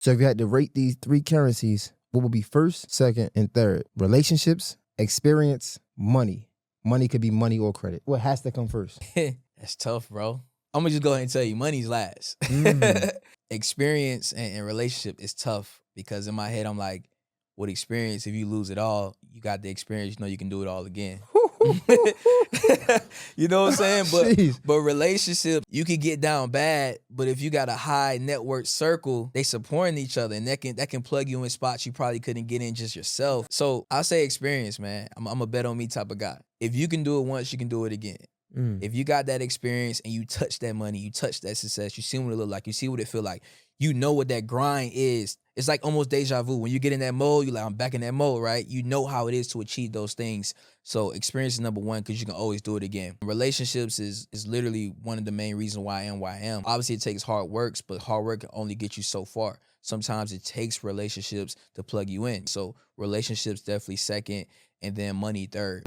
So if you had to rate these three currencies, what would be first, second, and third? Relationships, experience, money. Money could be money or credit. What has to come first? That's tough, bro. I'm gonna just go ahead and tell you, money's last. Experience and relationship is tough because in my head, I'm like, with experience, if you lose it all, you got the experience, you know you can do it all again. You know what I'm saying? But relationship, you can get down bad, but if you got a high network circle, they supporting each other, and that can plug you in spots you probably couldn't get in just yourself. So I'll say experience, man. I'm a bet on me type of guy. If you can do it once, you can do it again. If you got that experience and you touch that money, you touch that success, you see what it look like, you see what it feel like, you know what that grind is. It's like almost deja vu. When you get in that mode, you're like, I'm back in that mode, right? You know how it is to achieve those things. So experience is number one because you can always do it again. Relationships is literally one of the main reasons why I am. Obviously, it takes hard works, but hard work can only get you so far. Sometimes it takes relationships to plug you in. So relationships definitely second, and then money third.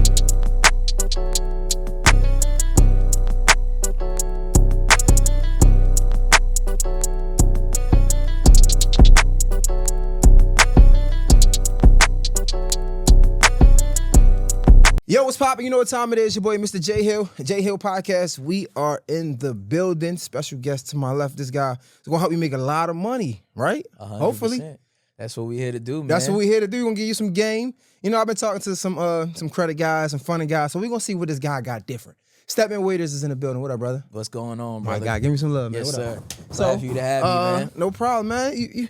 Yo, what's poppin'? You know what time it is. Your boy, Mr. J Hill, J Hill Podcast. We are in the building. Special guest to my left. This guy is going to help you make a lot of money, right? 100%. Hopefully. That's what we here to do, man. That's what we here to do. We're going to give you some game. You know, I've been talking to some credit guys, some funny guys, so we're going to see what this guy got different. Stepman Waiters is in the building. What up, brother? What's going on, brother? My guy, give me some love, man. Yes, what sir. up? Glad for you to have me, man. No problem, man. You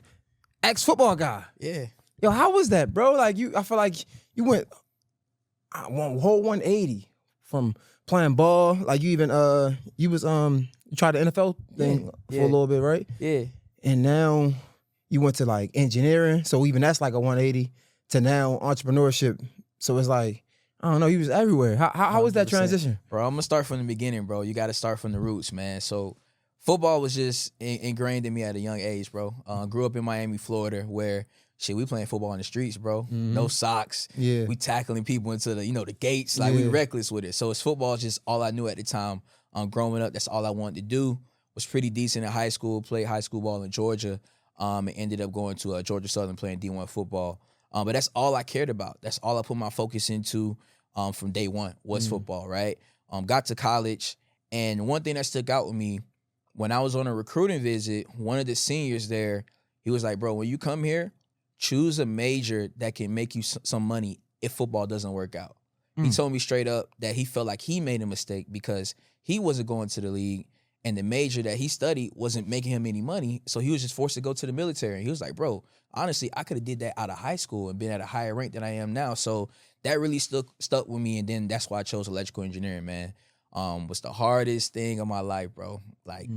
ex-football guy. Yeah. Yo, how was that, bro? Like, I feel like you went whole 180 from playing ball. Like you even you tried the NFL thing for a little bit, right? Yeah. And now you went to like engineering. So even that's like a 180 to now entrepreneurship. So it's like, I don't know, you was everywhere. How was that transition? Bro, I'm gonna start from the beginning, bro. You gotta start from the roots, man. So football was just ingrained in me at a young age, bro. Grew up in Miami, Florida, where shit, we playing football in the streets, bro. No socks. Yeah. We tackling people into the gates. Like, we reckless with it. So it's football just all I knew at the time. Growing up, that's all I wanted to do. Was pretty decent in high school. Played high school ball in Georgia. And ended up going to Georgia Southern playing D1 football. But that's all I cared about. That's all I put my focus into from day one was football, right? Got to college. And one thing that stuck out with me, when I was on a recruiting visit, one of the seniors there, he was like, bro, when you come here, choose a major that can make you some money if football doesn't work out. He told me straight up that he felt like he made a mistake because he wasn't going to the league and the major that he studied wasn't making him any money, so he was just forced to go to the military. And he was like, bro, honestly, I could have did that out of high school and been at a higher rank than I am now. So that really stuck with me, and then that's why I chose electrical engineering, man. Was the hardest thing of my life, bro. Like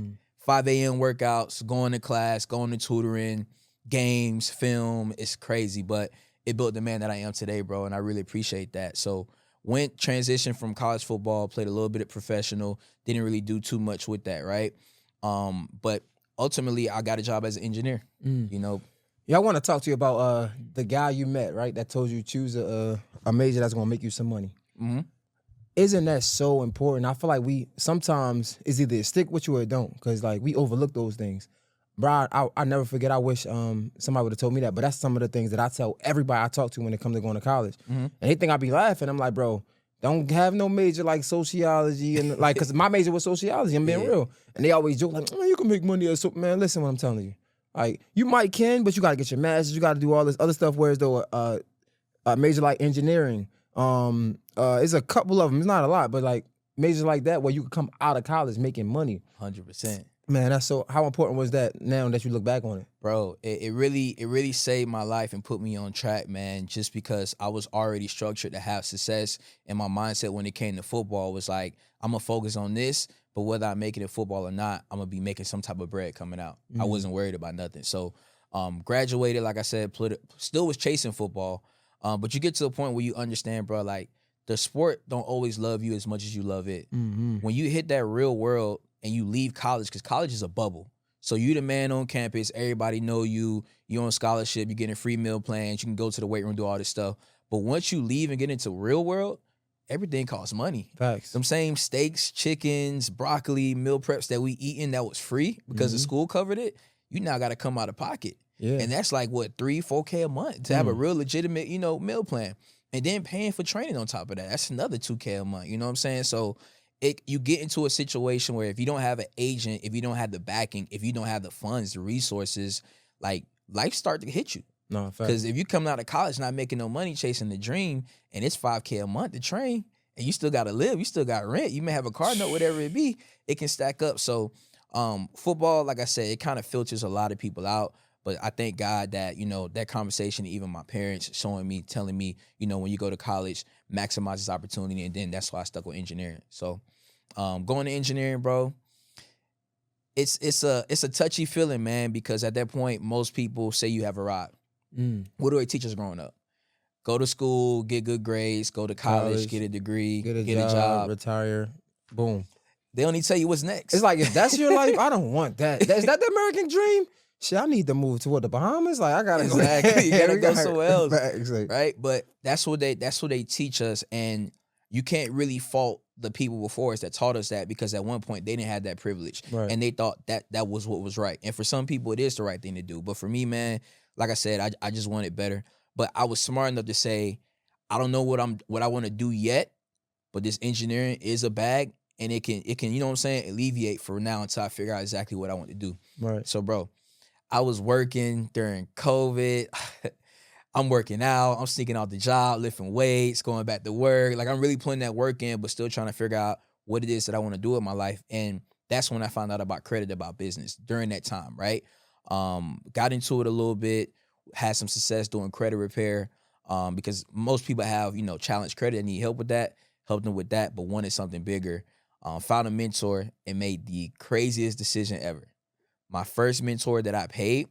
5 a.m. workouts, going to class, going to tutoring, games, film, it's crazy, but it built the man that I am today, bro, and I really appreciate that. So transitioned from college football, played a little bit of professional, didn't really do too much with that, right? But ultimately, I got a job as an engineer, you know. Yeah, I want to talk to you about the guy you met, right, that told you choose a major that's going to make you some money. Isn't that so important? I feel like we sometimes, it's either stick with you or it don't, because like we overlook those things. Bro, I never forget. I wish somebody would have told me that. But that's some of the things that I tell everybody I talk to when it comes to going to college. And they think I be laughing. I'm like, bro, don't have no major like sociology and like, because my major was sociology. I'm being real. And they always joke like, you can make money as so. Man, listen what I'm telling you. Like, you might can, but you got to get your master's. You got to do all this other stuff. Whereas though a major like engineering, it's a couple of them. It's not a lot, but like majors like that where you can come out of college making money. 100%. Man, that's so. How important was that now that you look back on it? Bro, it really saved my life and put me on track, man, just because I was already structured to have success. And my mindset when it came to football was like, I'm going to focus on this, but whether I make it in football or not, I'm going to be making some type of bread coming out. I wasn't worried about nothing. So graduated, like I said, still was chasing football. But you get to a point where you understand, bro, like the sport don't always love you as much as you love it. When you hit that real world, and you leave college, because college is a bubble. So you the man on campus, everybody know you, you're on scholarship, you're getting free meal plans, you can go to the weight room, do all this stuff. But once you leave and get into real world, everything costs money. Facts. Them same steaks, chickens, broccoli, meal preps that we eating that was free because the school covered it, you now got to come out of pocket. Yeah. And that's like what, 3-4K a month to have a real legitimate, meal plan. And then paying for training on top of that. That's another 2K a month. You know what I'm saying? So you get into a situation where if you don't have an agent, if you don't have the backing, if you don't have the funds, the resources, like life start to hit you. No, Because if you come out of college not making no money chasing the dream, and it's 5K a month to train, and you still got to live, you still got rent, you may have a car note, whatever it be, it can stack up. So football, like I said, it kind of filters a lot of people out. But I thank God that, that conversation, even my parents showing me, telling me, when you go to college, maximize this opportunity. And then that's why I stuck with engineering. So going to engineering, bro, it's a touchy feeling, man, because at that point, most people say you have arrived. What do they teach us growing up? Go to school, get good grades, go to college, get a degree, get a job, retire, boom. They only tell you what's next. It's like, if that's your life, I don't want that. Is that the American dream? Shit, I need to move to the Bahamas. Like, I gotta exactly. You gotta go somewhere else, exactly. Right? But that's what they teach us, and you can't really fault the people before us that taught us that, because at one point they didn't have that privilege, and they thought that was what was right. And for some people, it is the right thing to do. But for me, man, like I said, I just wanted better. But I was smart enough to say, I don't know what I want to do yet, but this engineering is a bag, and it can you know what I'm saying, alleviate for now until I figure out exactly what I want to do. Right. So, bro, I was working during COVID. I'm working out. I'm sneaking out the job, lifting weights, going back to work. Like, I'm really putting that work in, but still trying to figure out what it is that I want to do in my life. And that's when I found out about credit, about business during that time, right? Got into it a little bit, had some success doing credit repair, because most people have, challenged credit and need help with that, helped them with that, but wanted something bigger. Found a mentor and made the craziest decision ever. My first mentor that I paid.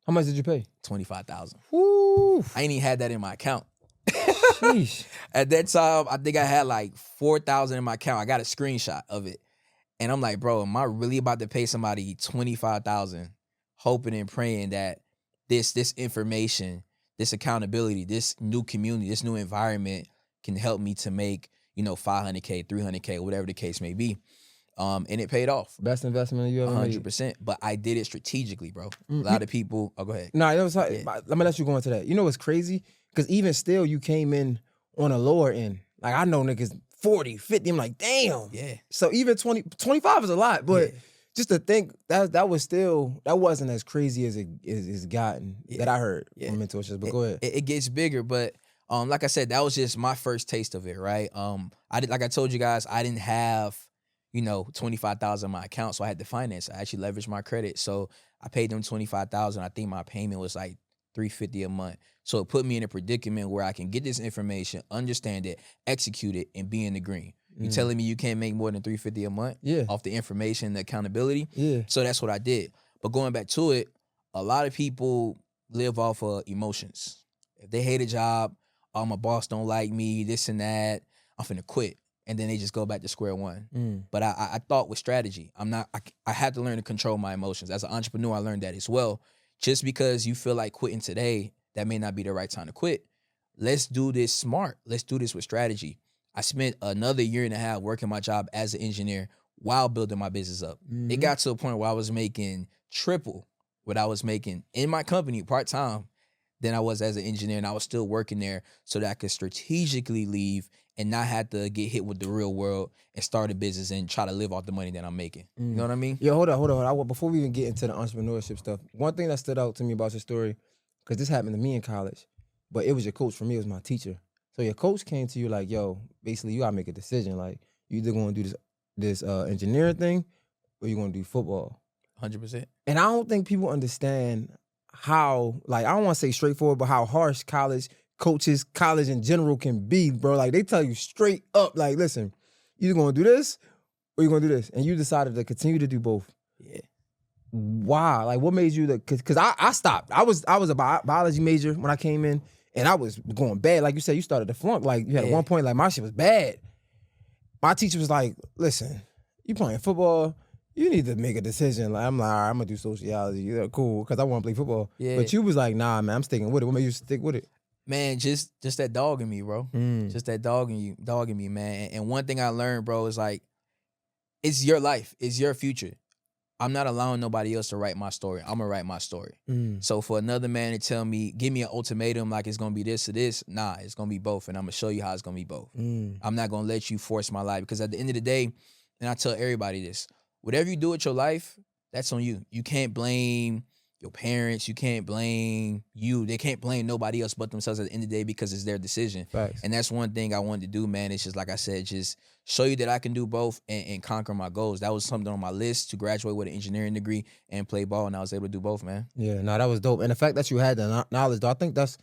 How much did you pay? $25,000. Woo! I ain't even had that in my account. Sheesh. At that time, I think I had like $4,000 in my account. I got a screenshot of it. And I'm like, bro, am I really about to pay somebody $25,000, hoping and praying that this information, this accountability, this new community, this new environment can help me to make, $500K, $300K, whatever the case may be. And it paid off. Best investment you ever made. 100%. But I did it strategically, bro. A lot of people. Oh, go ahead. Nah, let me let you go into that. You know what's crazy? Because even still, you came in on a lower end. Like, I know niggas 40, 50. I'm like, damn. Yeah. So even 25 is a lot, but just to think that wasn't as crazy as it's gotten that I heard from mentorships. But go ahead. It gets bigger, but like I said, that was just my first taste of it, right? Like I told you guys, I didn't have $25,000 in my account, so I had to finance. I actually leveraged my credit, so I paid them $25,000. I think my payment was like $350 a month. So it put me in a predicament where I can get this information, understand it, execute it, and be in the green. You telling me you can't make more than $350 a month off the information, the accountability? Yeah. So that's what I did. But going back to it, a lot of people live off of emotions. If they hate a job, oh, my boss don't like me, this and that, I'm finna quit. And then they just go back to square one. But I thought with strategy. I had to learn to control my emotions. As an entrepreneur, I learned that as well. Just because you feel like quitting today, that may not be the right time to quit. Let's do this smart. Let's do this with strategy. I spent another year and a half working my job as an engineer while building my business up. It got to a point where I was making triple what I was making in my company part-time than I was as an engineer, and I was still working there so that I could strategically leave and not have to get hit with the real world and start a business and try to live off the money that I'm making. You know what I mean? Yo, hold on. Before we even get into the entrepreneurship stuff, one thing that stood out to me about your story, because this happened to me in college, but it was your coach. For me, it was my teacher. So your coach came to you like, yo, basically you gotta make a decision. Like, you either gonna do this engineering thing or you're gonna do football. 100%. And I don't think people understand how, like, I don't want to say straightforward, but how harsh college in general can be, bro. Like, they tell you straight up, like, listen, you're gonna do this or you're gonna do this. And you decided to continue to do both. Yeah. Why? Like, what made you, because I stopped. I was a biology major when I came in, and I was going bad. Like you said, you started to flunk. Like, you had at one point, like, my shit was bad. My teacher was like, listen, you playing football, you need to make a decision. Like, I'm like, all right, I'm gonna do sociology. Yeah, cool, because I want to play football. Yeah. But you was like, nah, man, I'm sticking with it. What made you stick with it? Man, just that dog in me, bro. Just that dog in me, man. And one thing I learned, bro, is like, it's your life. It's your future. I'm not allowing nobody else to write my story. I'm gonna write my story. So for another man to tell me, give me an ultimatum like it's gonna be this or this, nah, it's gonna be both, and I'm gonna show you how it's gonna be both. I'm not gonna let you force my life, because at the end of the day, and I tell everybody this, whatever you do with your life, that's on you. You can't blame your parents. You can't blame you. They can't blame nobody else but themselves at the end of the day, because it's their decision. Facts. And that's one thing I wanted to do, man. It's just, like I said, just show you that I can do both and conquer my goals. That was something on my list, to graduate with an engineering degree and play ball, and I was able to do both, man. Yeah, no, that was dope. And the fact that you had the knowledge, though, I think that's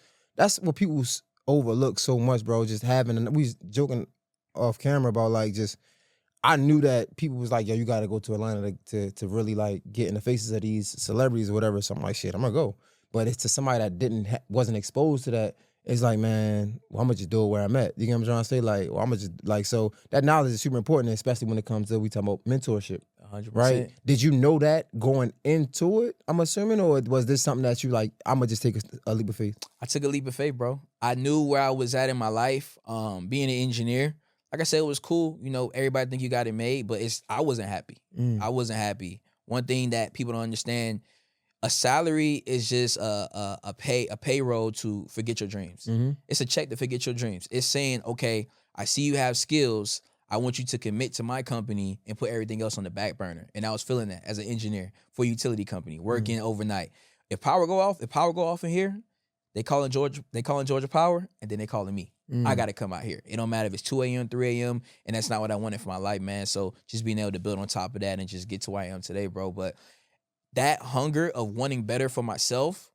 what people overlook so much, bro. Just having, and we was joking off camera about, like, just, I knew that people was like, yo, you got to go to Atlanta to really, like, get in the faces of these celebrities or whatever. So I'm like, shit, I'm going to go. But it's to somebody that wasn't exposed to that. It's like, man, well, I'm going to just do it where I'm at. You get what I'm trying to say? Like, well, I'm going to just, like, so that knowledge is super important, especially when it comes to, we talking about mentorship. 100%. Right? Did you know that going into it, I'm assuming, or was this something that you, like, I'm going to just take a leap of faith? I took a leap of faith, bro. I knew where I was at in my life. Being an engineer, like I said, it was cool. You know, everybody think you got it made, but I wasn't happy. I wasn't happy. One thing that people don't understand, a salary is just a payroll to forget your dreams. It's a check to forget your dreams. It's saying, okay, I see you have skills. I want you to commit to my company and put everything else on the back burner. And I was feeling that as an engineer for a utility company, working overnight. If power go off in here, they calling Georgia Power, and then they calling me. I got to come out here. It don't matter if it's 2 a.m., 3 a.m., and that's not what I wanted for my life, man. So just being able to build on top of that and just get to where I am today, bro. But that hunger of wanting better for myself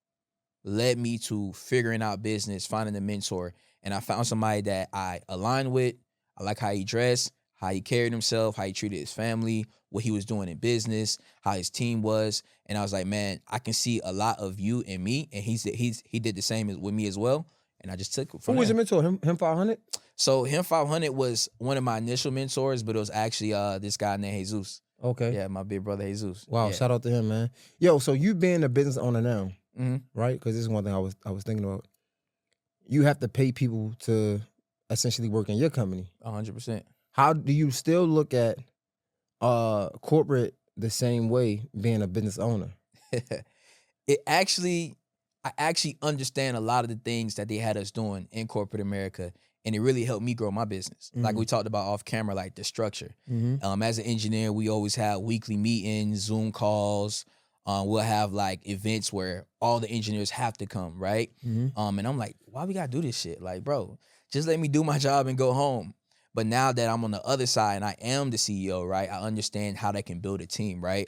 led me to figuring out business, finding a mentor. And I found somebody that I aligned with. I like how he dressed, how he carried himself, how he treated his family, what he was doing in business, how his team was. And I was like, man, I can see a lot of you in me. And he did the same with me as well. And I just took it from Who was there. your mentor? Him 500? So him 500 was one of my initial mentors, but it was actually this guy named Jesus. Okay. Yeah, my big brother Jesus. Wow, Yeah. shout out to him, man. Yo, so you being a business owner now, right? Because this is one thing I was thinking about. You have to pay people to essentially work in your company. 100%. How do you still look at corporate the same way being a business owner? I actually understand a lot of the things that they had us doing in corporate America, and it really helped me grow my business. Like we talked about off camera, like the structure. As an engineer, we always have weekly meetings, Zoom calls. We'll have like events where all the engineers have to come, right? And I'm like, why we gotta do this shit? Like, bro, just let me do my job and go home. But now that I'm on the other side and I am the CEO, right, I understand how they can build a team, right?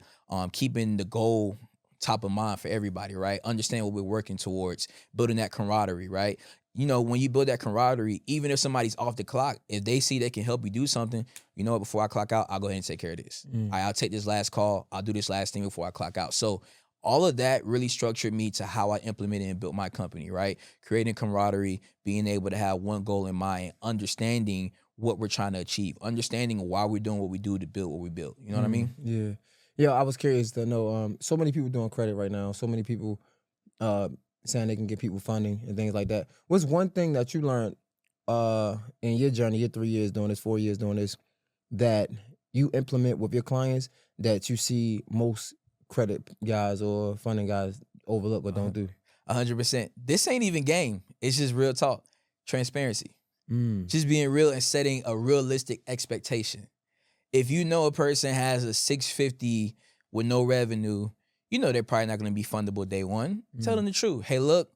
Keeping the goal top of mind for everybody, right? Understand what we're working towards, building that camaraderie, right? You know, when you build that camaraderie, even if somebody's off the clock, if they see they can help you do something, you know what, before I clock out, I'll go ahead and take care of this. I'll take this last call. I'll do this last thing before I clock out. So all of that really structured me to how I implemented and built my company, right? Creating camaraderie, being able to have one goal in mind, understanding what we're trying to achieve, understanding why we're doing what we do to build what we build. You know what I mean? Yeah. Yeah, I was curious to know, so many people doing credit right now, so many people saying they can get people funding and things like that. What's one thing that you learned in your journey, your 3 years doing this, 4 years doing this, that you implement with your clients that you see most credit guys or funding guys overlook or don't do? 100%. This ain't even game. It's just real talk. Transparency. Just being real and setting a realistic expectation. If you know a person has a 650 with no revenue, you know they're probably not going to be fundable day one. Tell them the truth. Hey, look,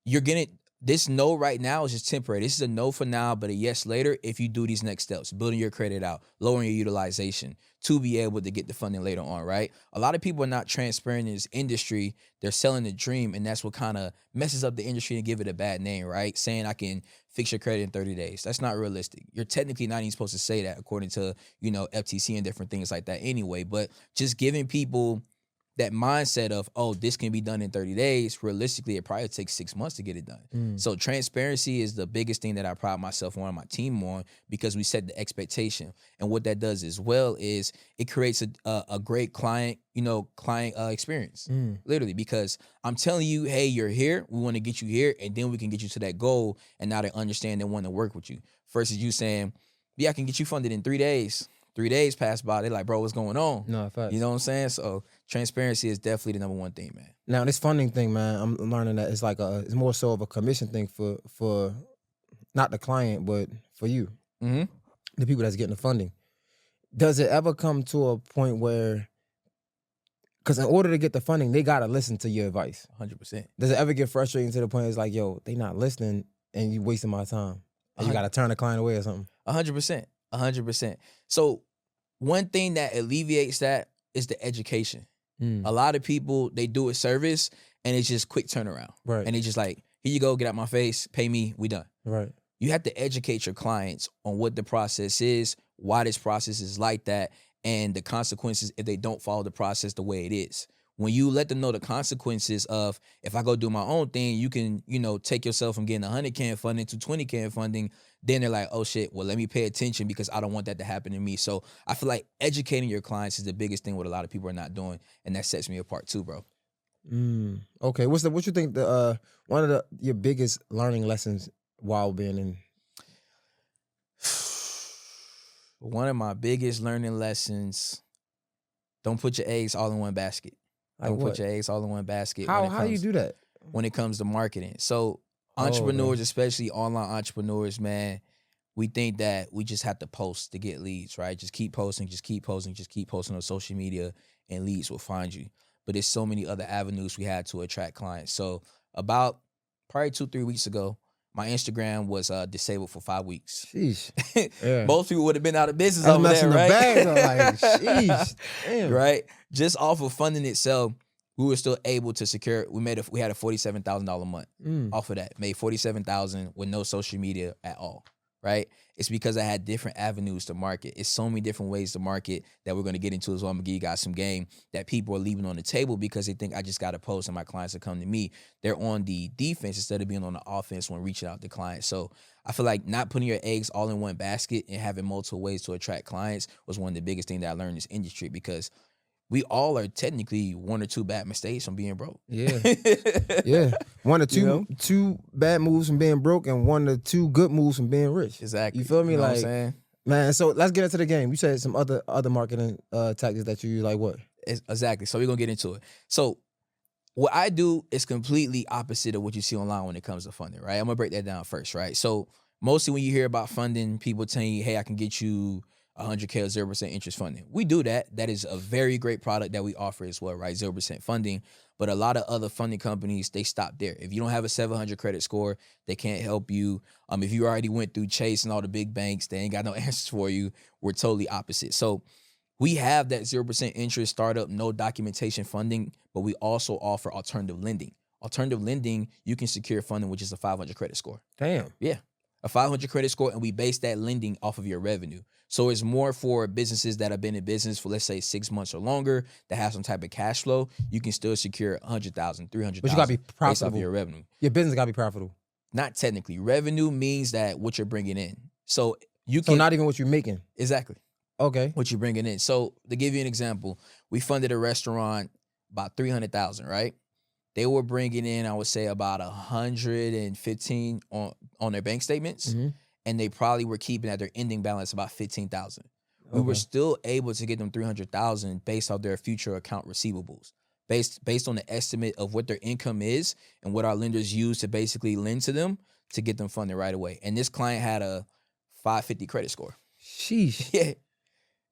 you're getting this no right now is just temporary. This is a no for now, but a yes later if you do these next steps, building your credit out, lowering your utilization to be able to get the funding later on, right? A lot of people are not transparent in this industry. They're selling the dream, and that's what kind of messes up the industry and give it a bad name, right? Saying I can fix your credit in 30 days. That's not realistic. You're technically not even supposed to say that according to, you know, FTC and different things like that anyway, but just giving people that mindset of, oh, this can be done in 30 days, realistically, it probably takes 6 months to get it done. So transparency is the biggest thing that I pride myself on my team on, because we set the expectation. And what that does as well is it creates a great client experience, literally, because I'm telling you, hey, you're here, we want to get you here, and then we can get you to that goal, and now they understand they want to work with you. Versus you saying, yeah, I can get you funded in 3 days. 3 days pass by, they're like, bro, what's going on? No, facts. You know what I'm saying? So transparency is definitely the number one thing, man. Now this funding thing, man, I'm learning that it's like it's more so of a commission thing for not the client, but for you, Mm-hmm. the people that's getting the funding. Does it ever come to a point where, because in order to get the funding, they gotta listen to your advice? 100%. Does it ever get frustrating to the point it's like, yo, they not listening and you wasting my time, and you gotta turn the client away or something? 100%. 100%. So one thing that alleviates that is the education. A lot of people, they do a service and it's just quick turnaround. Right. And it's just like, here you go, get out my face, pay me, we done. Right. You have to educate your clients on what the process is, why this process is like that, and the consequences if they don't follow the process the way it is. When you let them know the consequences of, if I go do my own thing, you can, take yourself from getting 100K in funding to 20K in funding, then they're like, oh shit, well, let me pay attention because I don't want that to happen to me. So I feel like educating your clients is the biggest thing what a lot of people are not doing, and that sets me apart too, bro. Okay, what you think the one of your biggest learning lessons while being in? One of my biggest learning lessons, don't put your eggs all in one basket. Don't put your eggs all in one basket. How do you do that? When it comes to marketing. So entrepreneurs, especially online entrepreneurs, man, we think that we just have to post to get leads, right? Just keep posting, just keep posting, just keep posting on social media and leads will find you. But there's so many other avenues we had to attract clients. So about probably 2-3 weeks ago, my Instagram was disabled for 5 weeks. Sheesh. Yeah. Most people would have been out of business over there, right? Like, sheesh. Damn. Right? Just off of funding itself, we were still able to secure. We had a $47,000 a month off of that. Made $47,000 with no social media at all. Right? It's because I had different avenues to market. It's so many different ways to market that we're going to get into as well. I'm going to give you guys some game that people are leaving on the table because they think I just got to post and my clients will come to me. They're on the defense instead of being on the offense when reaching out to clients. So I feel like not putting your eggs all in one basket and having multiple ways to attract clients was one of the biggest things that I learned in this industry, because we all are technically one or two bad mistakes from being broke. Yeah. Yeah. One or two two bad moves from being broke and one or two good moves from being rich. Exactly. You feel me? You know like, what I'm saying? Man, so let's get into the game. You said some other marketing tactics that you use, like what? Exactly. So we're going to get into it. So what I do is completely opposite of what you see online when it comes to funding, right? I'm going to break that down first, right? So mostly when you hear about funding, people telling you, hey, I can get you 100K or 0% interest funding. We do that. That is a very great product that we offer as well, right? 0% funding. But a lot of other funding companies, they stop there. If you don't have a 700 credit score, they can't help you. If you already went through Chase and all the big banks, they ain't got no answers for you. We're totally opposite. So we have that 0% interest startup, no documentation funding, but we also offer alternative lending. Alternative lending, you can secure funding, which is a 500 credit score. Damn. Yeah. A 500 credit score, and we base that lending off of your revenue. So it's more for businesses that have been in business for, let's say, 6 months or longer, that have some type of cash flow. You can still secure $100,000, $300,000. But you gotta be profitable. Based off your revenue. Your business gotta be profitable. Not technically. Revenue means that what you're bringing in. So you can. So not even what you're making. Exactly. Okay. What you're bringing in. So to give you an example, we funded a restaurant about $300,000, right? They were bringing in, I would say, about 115 on their bank statements, and they probably were keeping at their ending balance about 15,000. We were still able to get them 300,000 based off their future account receivables, based on the estimate of what their income is and what our lenders use to basically lend to them to get them funded right away. And this client had a 550 credit score. Sheesh. Yeah.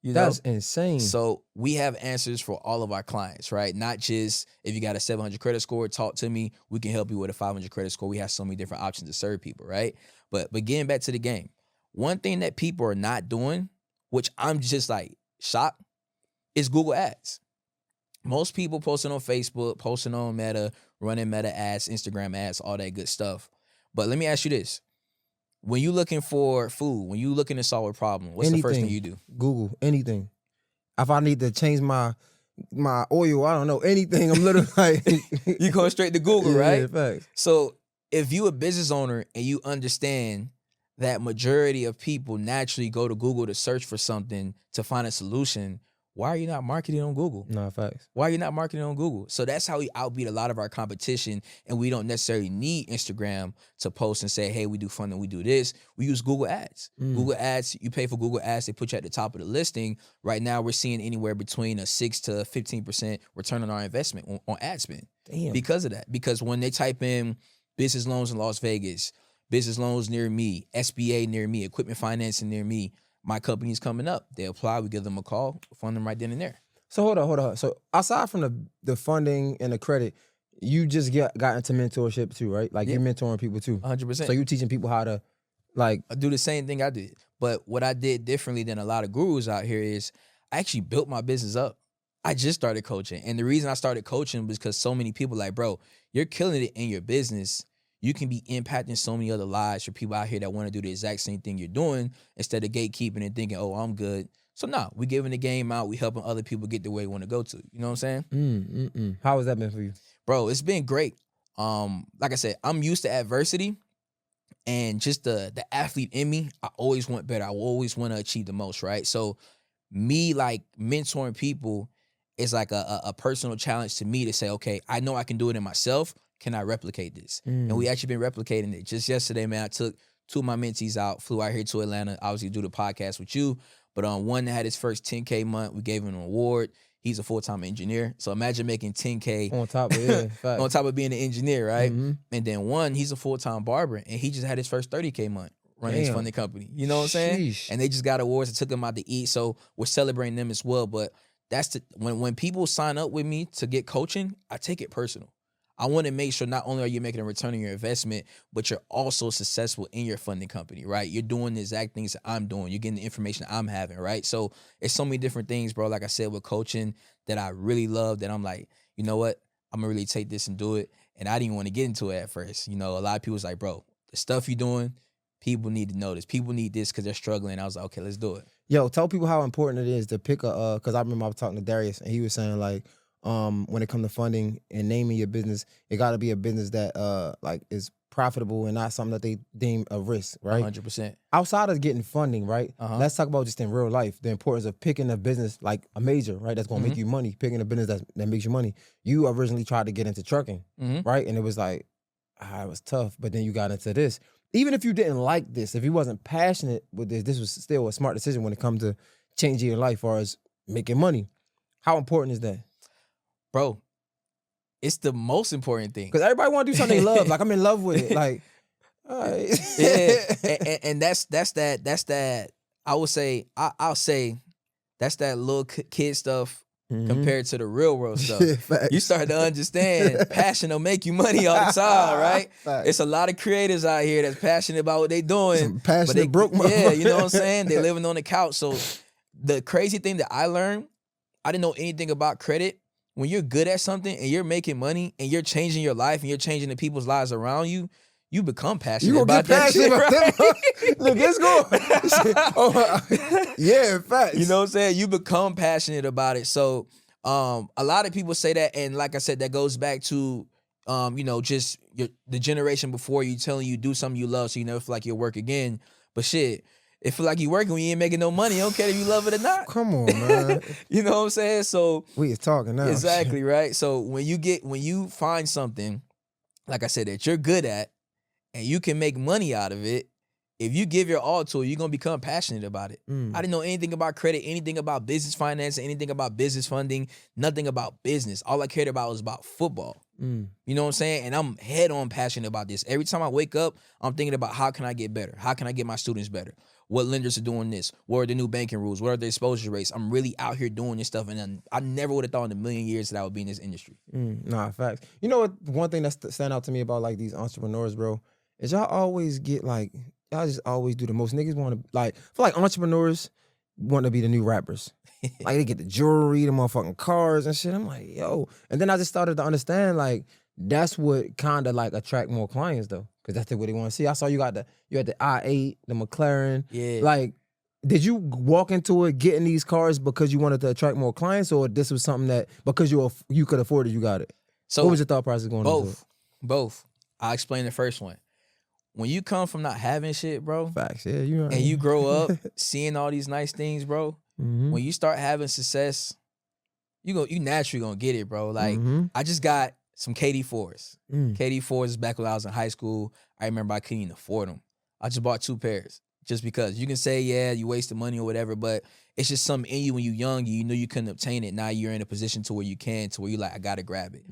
That's insane. So we have answers for all of our clients, right? Not just if you got a 700 credit score, talk to me. We can help you with a 500 credit score. We have so many different options to serve people, right? But getting back to the game, one thing that people are not doing, which I'm just like shocked, is Google Ads. Most people posting on Facebook, posting on Meta, running Meta ads, Instagram ads, all that good stuff. But let me ask you this. When you looking for food, when you looking to solve a problem, what's the first thing you do? Google anything. If I need to change my oil, I don't know, anything, I'm literally like... You go straight to Google, right? Yeah, facts. So if you a business owner and you understand that majority of people naturally go to Google to search for something to find a solution, Why are you not marketing on Google? No, facts. Why are you not marketing on Google? So that's how we outbeat a lot of our competition, and we don't necessarily need Instagram to post and say, hey, we do funding, we do this. We use Google Ads. Google Ads, you pay for Google Ads, they put you at the top of the listing. Right now, we're seeing anywhere between a 6 to 15% return on our investment on ad spend. Damn. Because of that. Because when they type in business loans in Las Vegas, business loans near me, SBA near me, equipment financing near me, my company's coming up. They apply, we give them a call, fund them right then and there. So hold on. So aside from the funding and the credit, you just got into mentorship too, right? Like you're mentoring people too. 100%. So you teaching people how to like do the same thing I did. But what I did differently than a lot of gurus out here is I actually built my business up. I just started coaching. And the reason I started coaching was because so many people like, bro, you're killing it in your business. You can be impacting so many other lives for people out here that want to do the exact same thing you're doing instead of gatekeeping and thinking, oh, I'm good. So no, we giving the game out. We helping other people get the way they want to go to. You know what I'm saying? How has that been for you? Bro, it's been great. Like I said, I'm used to adversity and just the athlete in me. I always want better. I always want to achieve the most, right? So me like mentoring people is like a personal challenge to me to say, okay, I know I can do it in myself. Can I replicate this? And we actually been replicating it. Just yesterday, man, I took 2 of my mentees out, flew out here to Atlanta, obviously do the podcast with you. But one that had his first 10K month, we gave him an award. He's a full-time engineer. So imagine making 10K on top of on top of being an engineer, right? And then one, he's a full-time barber, and he just had his first 30K month running his funding company. You know what I'm saying? And they just got awards and took them out to eat. So we're celebrating them as well. But that's when people sign up with me to get coaching, I take it personal. I want to make sure not only are you making a return on your investment, but you're also successful in your funding company, right? You're doing the exact things that I'm doing. You're getting the information I'm having, right? So it's so many different things, bro, like I said, with coaching that I really love that I'm like, you know what? I'm going to really take this and do it. And I didn't even want to get into it at first. You know, a lot of people was like, bro, the stuff you're doing, people need to know this. People need this because they're struggling. I was like, okay, let's do it. Yo, tell people how important it is to pick because I remember I was talking to Darius and he was saying like, when it comes to funding and naming your business, it got to be a business that like is profitable and not something that they deem a risk, right? 100%. Outside of getting funding, right? Let's talk about just in real life, the importance of picking a business like a major, right? That's going to make you money, picking a business that makes you money. You originally tried to get into trucking, right? And it was like, it was tough, but then you got into this. Even if you didn't like this, if you wasn't passionate with this was still a smart decision when it comes to changing your life or as making money. How important is that? Bro, it's the most important thing. Because everybody want to do something they love. Like, I'm in love with it. Like, all right. Yeah. And that's that. I would say, I'll say that's that little kid stuff compared to the real world stuff. You start to understand passion will make you money all the time, right? It's a lot of creators out here that's passionate about what they doing. Some passionate broke motherfucker. Yeah, you know what I'm saying? They're living on the couch. So the crazy thing that I learned, I didn't know anything about credit. When you're good at something and you're making money and you're changing your life and you're changing the people's lives around you, you become passionate about that shit, right? Look, let's go. Yeah, facts. You know what I'm saying? You become passionate about it. So a lot of people say that, and like I said, that goes back to you know, just the generation before you telling you do something you love so you never feel like you'll work again. But shit, it feel like you working when you ain't making no money. You don't care if you love it or not. Come on, man. You know what I'm saying? So we is talking now. Exactly, right? So when you find something, like I said, that you're good at and you can make money out of it, if you give your all to it, you're going to become passionate about it. I didn't know anything about credit, anything about business finance, anything about business funding, nothing about business. All I cared about was about football. You know what I'm saying? And I'm head on passionate about this. Every time I wake up, I'm thinking about how can I get better? How can I get my students better? What lenders are doing this? What are the new banking rules? What are the exposure rates? I'm really out here doing this stuff, and I never would have thought in a million years that I would be in this industry. Nah, facts. You know what? One thing that stand out to me about like these entrepreneurs, bro, is y'all always get like, y'all just always do the most. Niggas want to like, I feel like entrepreneurs want to be the new rappers. Like they get the jewelry, the motherfucking cars and shit. I'm like, yo. And then I just started to understand like that's what kind of like attract more clients though. Cause that's what they want to see. I saw you had the I-8, the McLaren. Yeah. Like, did you walk into it getting these cars because you wanted to attract more clients, or this was something that because you could afford it, you got it? So what was your thought process going into it? Both. I'll explain the first one. When you come from not having shit, bro. Facts, yeah, you know. And you grow up seeing all these nice things, bro. When you start having success, you naturally gonna get it, bro. Like I just got some KD4s. KD4s is back when I was in high school. I remember I couldn't even afford them. I just bought 2 pairs just because. You can say, yeah, you wasted money or whatever, but it's just something in you when you're young. You know you couldn't obtain it. Now you're in a position to where you can, to where you're like, I gotta grab it.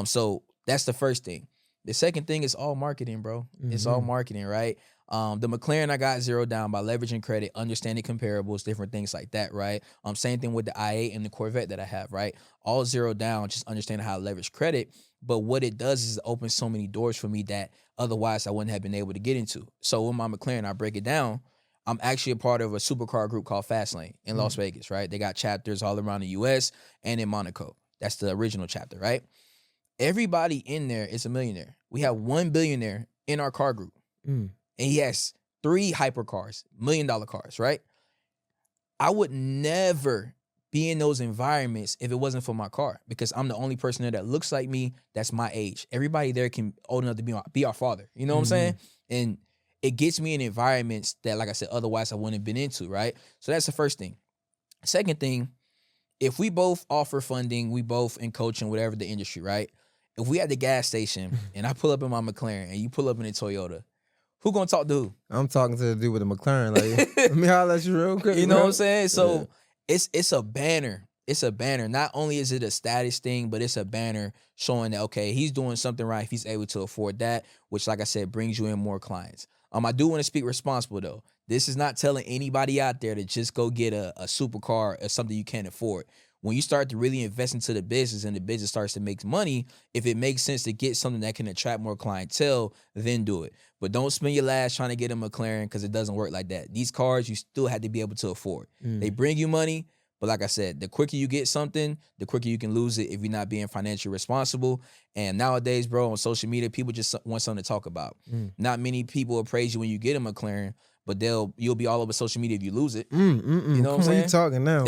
So that's the first thing. The second thing is all marketing, bro. It's all marketing, right? The McLaren I got zeroed down by leveraging credit, understanding comparables, different things like that, right? Same thing with the i8 and the Corvette that I have, right? All zeroed down, just understanding how to leverage credit. But what it does is it opens so many doors for me that otherwise I wouldn't have been able to get into. So with my McLaren, I break it down. I'm actually a part of a supercar group called Fastlane in Las Vegas, right? They got chapters all around the U.S. and in Monaco. That's the original chapter, right? Everybody in there is a millionaire. We have 1 billionaire in our car group. And he has 3 hypercars, $1 million cars, right? I would never be in those environments if it wasn't for my car, because I'm the only person there that looks like me, that's my age. Everybody there can old enough to be our father. You know what I'm saying? And it gets me in environments that, like I said, otherwise I wouldn't have been into, right? So that's the first thing. Second thing, if we both offer funding, we both in coaching, whatever the industry, right? If we at the gas station and I pull up in my McLaren and you pull up in a Toyota, who gonna talk to who? I'm talking to the dude with the McLaren. Like, let me holler at you real quick. You know what I'm saying? So it's a banner. It's a banner. Not only is it a status thing, but it's a banner showing that, okay, he's doing something right if he's able to afford that, which, like I said, brings you in more clients. I do want to speak responsible, though. This is not telling anybody out there to just go get a supercar or something you can't afford. When you start to really invest into the business and the business starts to make money, if it makes sense to get something that can attract more clientele, then do it. But don't spend your last trying to get a McLaren, because it doesn't work like that. These cars you still have to be able to afford. They bring you money, but like I said, the quicker you get something, the quicker you can lose it if you're not being financially responsible. And nowadays, bro, on social media, people just want something to talk about. Not many people will praise you when you get a McLaren, but you'll be all over social media if you lose it. You know what I'm saying? You talking now?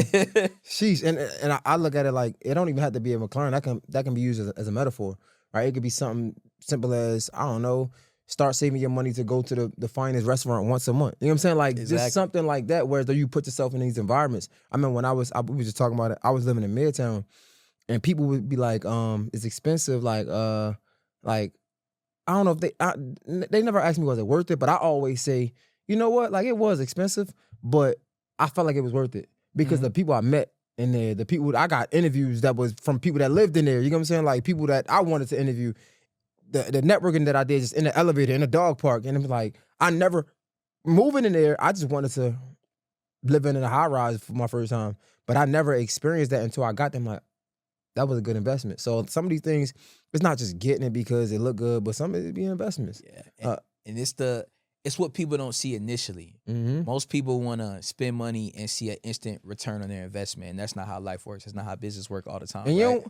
Sheesh. And I look at it like it don't even have to be a McLaren. That can be used as a metaphor, right? It could be something simple as, I don't know, start saving your money to go to the finest restaurant once a month. You know what I'm saying? Like just something like that, where you put yourself in these environments. I mean, when we were just talking about it, I was living in Midtown, and people would be like, it's expensive. Like I don't know if they never asked me was it worth it, but I always say, you know what? Like, it was expensive, but I felt like it was worth it because the people I met in there, the people I got interviews that was from people that lived in there. You know what I'm saying? Like people that I wanted to interview. The networking that I did just in the elevator, in the dog park, and it was like I never moving in there. I just wanted to live in a high rise for my first time, but I never experienced that until I got them. Like, that was a good investment. So some of these things, it's not just getting it because it look good, but some of it be investments. Yeah, and it's what people don't see initially. Most people want to spend money and see an instant return on their investment, and that's not how life works. That's not how business works all the time. And right?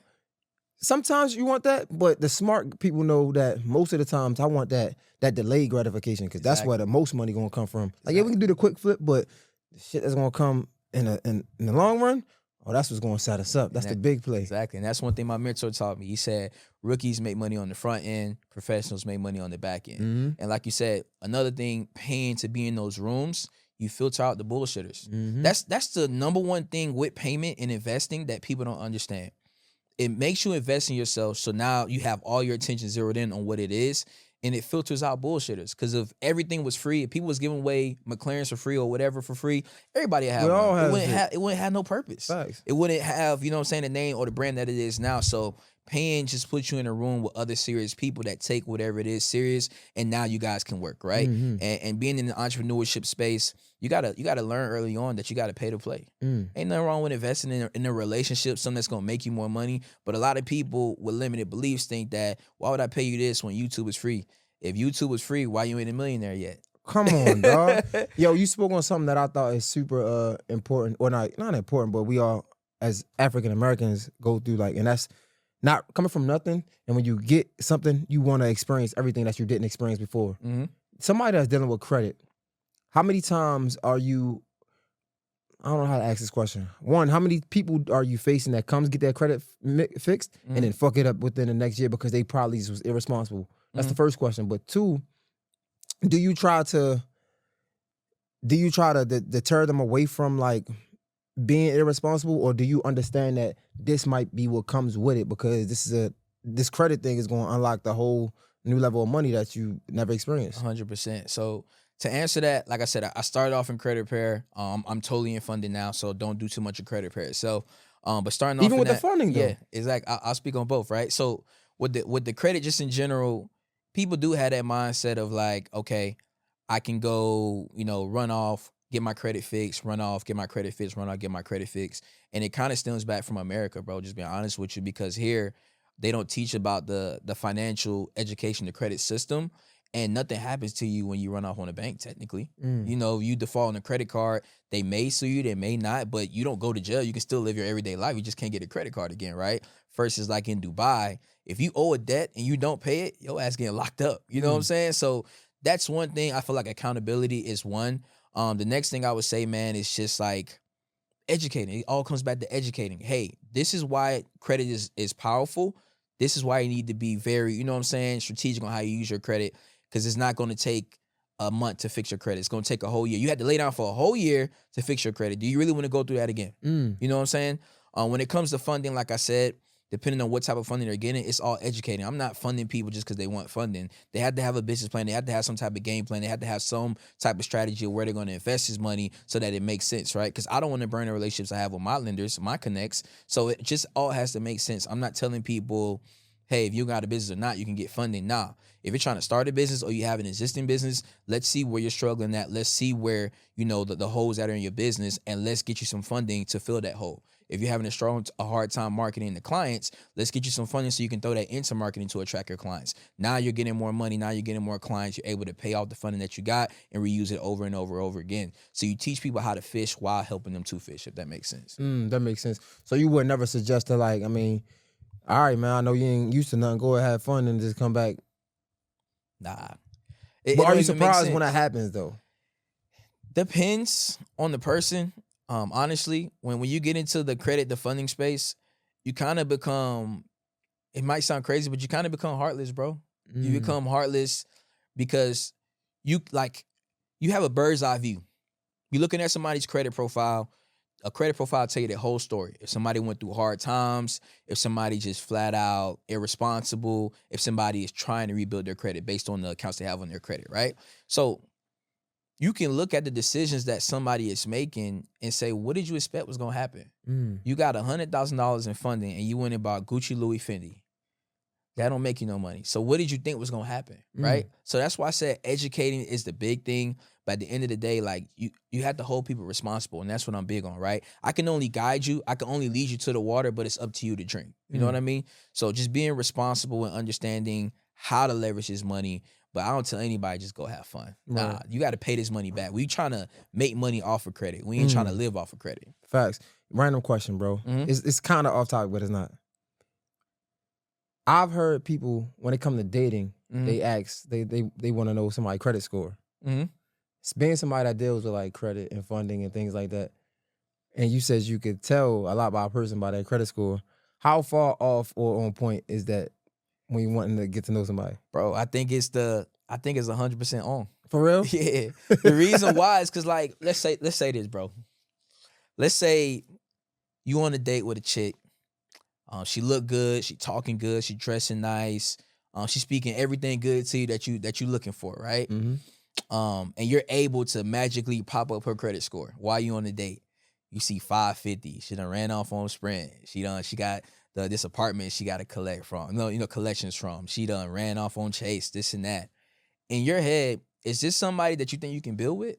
Sometimes you want that, but the smart people know that most of the times I want that delayed gratification, because that's where the most money gonna come from. Like, yeah, we can do the quick flip, but the shit that's gonna come in the long run, that's what's gonna set us up. That's the big play. Exactly, and that's one thing my mentor taught me. He said rookies make money on the front end, professionals make money on the back end. And like you said, another thing, paying to be in those rooms, you filter out the bullshitters. That's the number one thing with payment and investing that people don't understand. It makes you invest in yourself, so now you have all your attention zeroed in on what it is, and it filters out bullshitters. Because if everything was free, if people was giving away McLarens for free or whatever for free, everybody would have one. It wouldn't have no purpose. Facts. It wouldn't have, you know what I'm saying, the name or the brand that it is now. So paying just puts you in a room with other serious people that take whatever it is serious, and now you guys can work, right? And being in the entrepreneurship space, you gotta learn early on that you gotta pay to play. Ain't nothing wrong with investing in a relationship, something that's gonna make you more money. But a lot of people with limited beliefs think that, why would I pay you this when YouTube is free? If YouTube was free, why you ain't a millionaire yet? Come on, dog. Yo, you spoke on something that I thought is super important, or not important, but we all as African Americans go through, like, and that's not coming from nothing. And when you get something, you want to experience everything that you didn't experience before. Somebody that's dealing with credit, how many times are you, I don't know how to ask this question. One, how many people are you facing that comes get their credit fixed and then fuck it up within the next year because they probably was irresponsible? That's the first question. But two, do you try to deter them away from, like, being irresponsible, or do you understand that this might be what comes with it because this credit thing is going to unlock the whole new level of money that you never experienced? 100%. So to answer that, like I said, I started off in credit repair. I'm totally in funding now, so don't do too much of credit repair itself. But starting off Even with the funding, though. yeah, exactly. I'll speak on both, right? So with the credit, just in general, people do have that mindset of like, okay, I can go, run off, get my credit fixed, run off, get my credit fixed, run off, get my credit fixed, and it kind of stems back from America, bro. Just being honest with you, because here they don't teach about the financial education, the credit system. And nothing happens to you when you run off on a bank, technically. You default on a credit card, they may sue you, they may not, but you don't go to jail. You can still live your everyday life. You just can't get a credit card again, right? Versus like in Dubai, if you owe a debt and you don't pay it, your ass getting locked up. You know what I'm saying? So that's one thing. I feel like accountability is one. The next thing I would say, man, is just like educating. It all comes back to educating. Hey, this is why credit is powerful. This is why you need to be very, strategic on how you use your credit. Because it's not going to take a month to fix your credit. It's going to take a whole year. You had to lay down for a whole year to fix your credit. Do you really want to go through that again? You know what I'm saying? When it comes to funding, like I said, depending on what type of funding they're getting, it's all educating. I'm not funding people just because they want funding. They have to have a business plan. They have to have some type of game plan. They have to have some type of strategy of where they're going to invest this money so that it makes sense, right? Because I don't want to burn the relationships I have with my lenders, my connects. So it just all has to make sense. I'm not telling people, hey, if you got a business or not, you can get funding. Nah. If you're trying to start a business or you have an existing business, let's see where you're struggling at. Let's see where, the holes that are in your business, and let's get you some funding to fill that hole. If you're having a hard time marketing the clients, let's get you some funding so you can throw that into marketing to attract your clients. Now you're getting more money. Now you're getting more clients. You're able to pay off the funding that you got and reuse it over and over and over again. So you teach people how to fish while helping them to fish, if that makes sense. That makes sense. So you would never suggest to all right, man, I know you ain't used to nothing. Go ahead, have fun and just come back. Nah. But are you surprised when that happens, though? Depends on the person. Honestly, when you get into the funding space, you kind of become, it might sound crazy, but you kind of become heartless, bro. You become heartless because you have a bird's eye view. You're looking at somebody's credit profile. A credit profile tell you the whole story. If somebody went through hard times, if somebody just flat out irresponsible, if somebody is trying to rebuild their credit based on the accounts they have on their credit, right? So you can look at the decisions that somebody is making and say, what did you expect was going to happen? You got $100,000 in funding and you went and bought Gucci, Louis, Fendi. That don't make you no money. So what did you think was going to happen, right? So that's why I said educating is the big thing. But at the end of the day, like you have to hold people responsible, and that's what I'm big on, right? I can only guide you. I can only lead you to the water, but it's up to you to drink. You know what I mean? So just being responsible and understanding how to leverage this money. But I don't tell anybody just go have fun. Nah, you got to pay this money back. We trying to make money off of credit. We ain't trying to live off of credit. Facts. Random question, bro. It's kind of off topic, but it's not. I've heard people, when it comes to dating, they ask, they want to know somebody's credit score. Being somebody that deals with like credit and funding and things like that, and you said you could tell a lot about a person by their credit score, how far off or on point is that when you're wanting to get to know somebody? Bro, I think it's 100% on. For real? Yeah. The reason why is because, like, let's say this, bro. Let's say you on a date with a chick. She look good. She talking good. She dressing nice. She speaking everything good to you that you looking for, right? And you're able to magically pop up her credit score while you on the date. You see 550. She done ran off on Sprint. She got this apartment she got to collect from. Collections from. She done ran off on Chase. This and that. In your head, is this somebody that you think you can build with?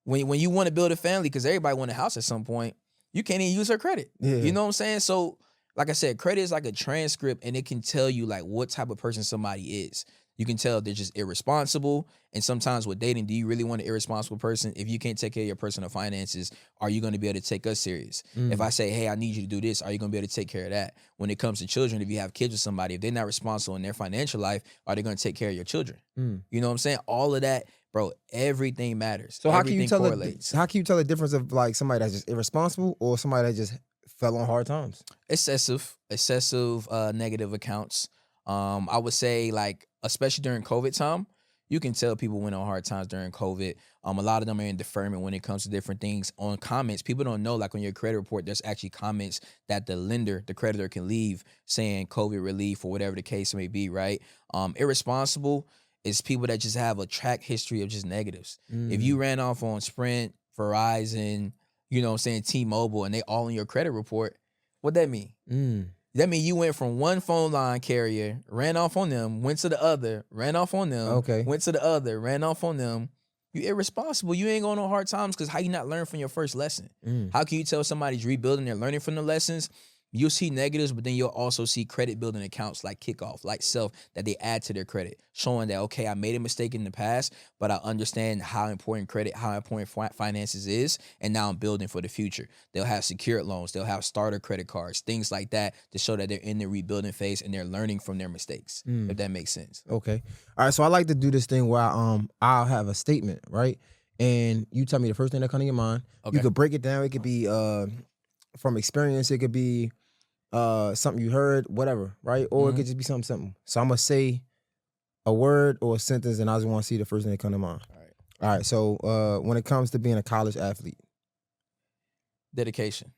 When you want to build a family, because everybody want a house at some point, you can't even use her credit. Yeah. You know what I'm saying? So, like I said, credit is like a transcript, and it can tell you like what type of person somebody is. You can tell they're just irresponsible. And sometimes with dating, do you really want an irresponsible person? If you can't take care of your personal finances, are you going to be able to take us serious? If I say, hey, I need you to do this, are you going to be able to take care of that? When it comes to children, if you have kids with somebody, if they're not responsible in their financial life, are they going to take care of your children? You know what I'm saying? All of that, bro, everything matters. So everything correlates. How can you tell the difference of like somebody that's just irresponsible or somebody that just fell on hard times? Excessive negative accounts. I would say, like, especially during COVID time, you can tell people went on hard times during COVID. A lot of them are in deferment when it comes to different things. On comments, people don't know, like on your credit report, there's actually comments that the lender, the creditor, can leave saying COVID relief or whatever the case may be, right? Irresponsible is people that just have a track history of just negatives. If you ran off on Sprint, Verizon, you know what I'm saying, T-Mobile, and they all in your credit report, what that mean? That means you went from one phone line carrier, ran off on them, went to the other, ran off on them, went to the other, ran off on them. You irresponsible. You ain't going on hard times because how you not learn from your first lesson? How can you tell somebody's rebuilding, they're learning from the lessons? You'll see negatives, but then you'll also see credit building accounts like Kickoff, like Self, that they add to their credit, showing that, okay, I made a mistake in the past, but I understand how important credit, how important finances is, and now I'm building for the future. They'll have secured loans. They'll have starter credit cards, things like that to show that they're in the rebuilding phase and they're learning from their mistakes, if that makes sense. Okay. All right, so I like to do this thing where I'll have a statement, right? And you tell me the first thing that comes to your mind. Okay. You could break it down. It could be from experience. It could be something you heard, whatever, right? Or it could just be something simple. So I'm gonna say a word or a sentence, and I just want to see the first thing that come to mind. All right. So when it comes to being a college athlete, dedication.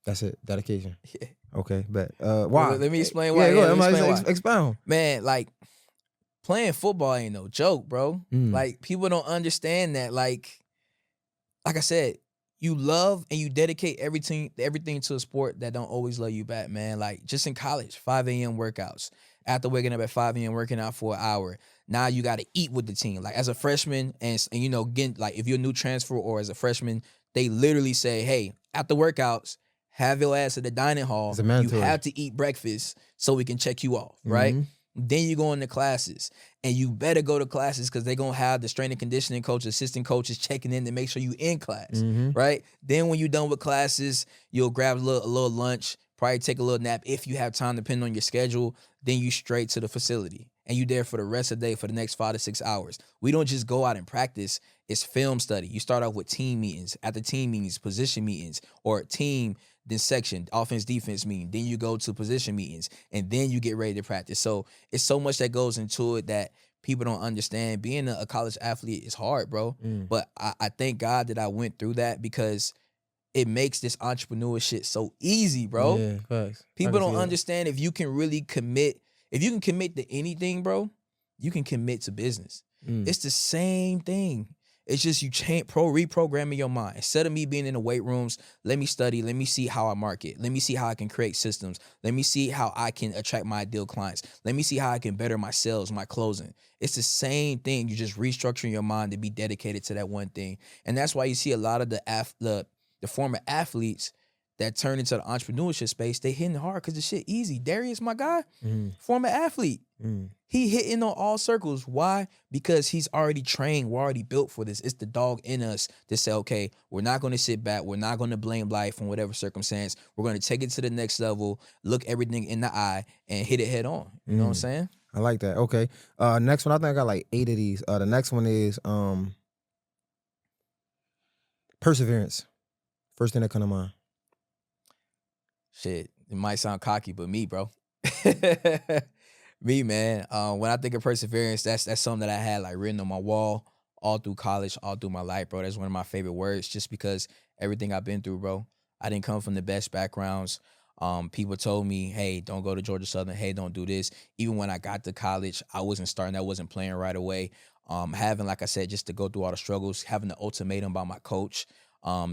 That's it. Dedication. Yeah. Okay, bet. Why? Well, let me explain why. Yeah, go Let ahead. me explain why. Expound. Man, like, playing football ain't no joke, bro. Like, people don't understand that. Like I said, you love and you dedicate everything to a sport that don't always love you back, man. Like, just in college, 5 a.m. workouts. After waking up at 5 a.m., working out for an hour. Now you got to eat with the team. Like, as a freshman, and you know, again, like, if you're a new transfer or as a freshman, they literally say, hey, after workouts, have your ass at the dining hall. You have to eat breakfast so we can check you off, right? Then you go into classes, and you better go to classes because they're going to have the strength and conditioning coach, assistant coaches checking in to make sure you in class, right? Then when you're done with classes, you'll grab a little lunch, probably take a little nap if you have time, depending on your schedule. Then you straight to the facility, and you there for the rest of the day for the next 5 to 6 hours. We don't just go out and practice. It's film study. You start off with team meetings. At the team meetings, position meetings, or team, then section, offense, defense meeting. Then you go to position meetings, and then you get ready to practice. So it's so much that goes into it that people don't understand. Being a college athlete is hard, bro. But I thank God that I went through that because it makes this entrepreneur shit so easy, bro. Yeah, facts. People don't understand if you can really commit. If you can commit to anything, bro, you can commit to business. It's the same thing. It's just you reprogramming your mind. Instead of me being in the weight rooms, let me study. Let me see how I market. Let me see how I can create systems. Let me see how I can attract my ideal clients. Let me see how I can better my sales, my closing. It's the same thing. You're just restructuring your mind to be dedicated to that one thing. And that's why you see a lot of the former athletes that turn into the entrepreneurship space, they hitting hard because the shit easy. Darius, my guy, former athlete. He hitting on all circles. Why? Because he's already trained. We're already built for this. It's the dog in us to say, okay, we're not going to sit back. We're not going to blame life in whatever circumstance. We're going to take it to the next level, look everything in the eye, and hit it head on. You know what I'm saying? I like that. Okay. Next one, I think I got like 8 of these. The next one is perseverance. First thing that come to mind. Shit, it might sound cocky, but me, bro. Me, man. When I think of perseverance, that's something that I had like written on my wall all through college, all through my life, bro. That's one of my favorite words, just because everything I've been through, bro. I didn't come from the best backgrounds. People told me, hey, don't go to Georgia Southern. Hey, don't do this. Even when I got to college, I wasn't starting. I wasn't playing right away. Having, like I said, just to go through all the struggles, having the ultimatum by my coach.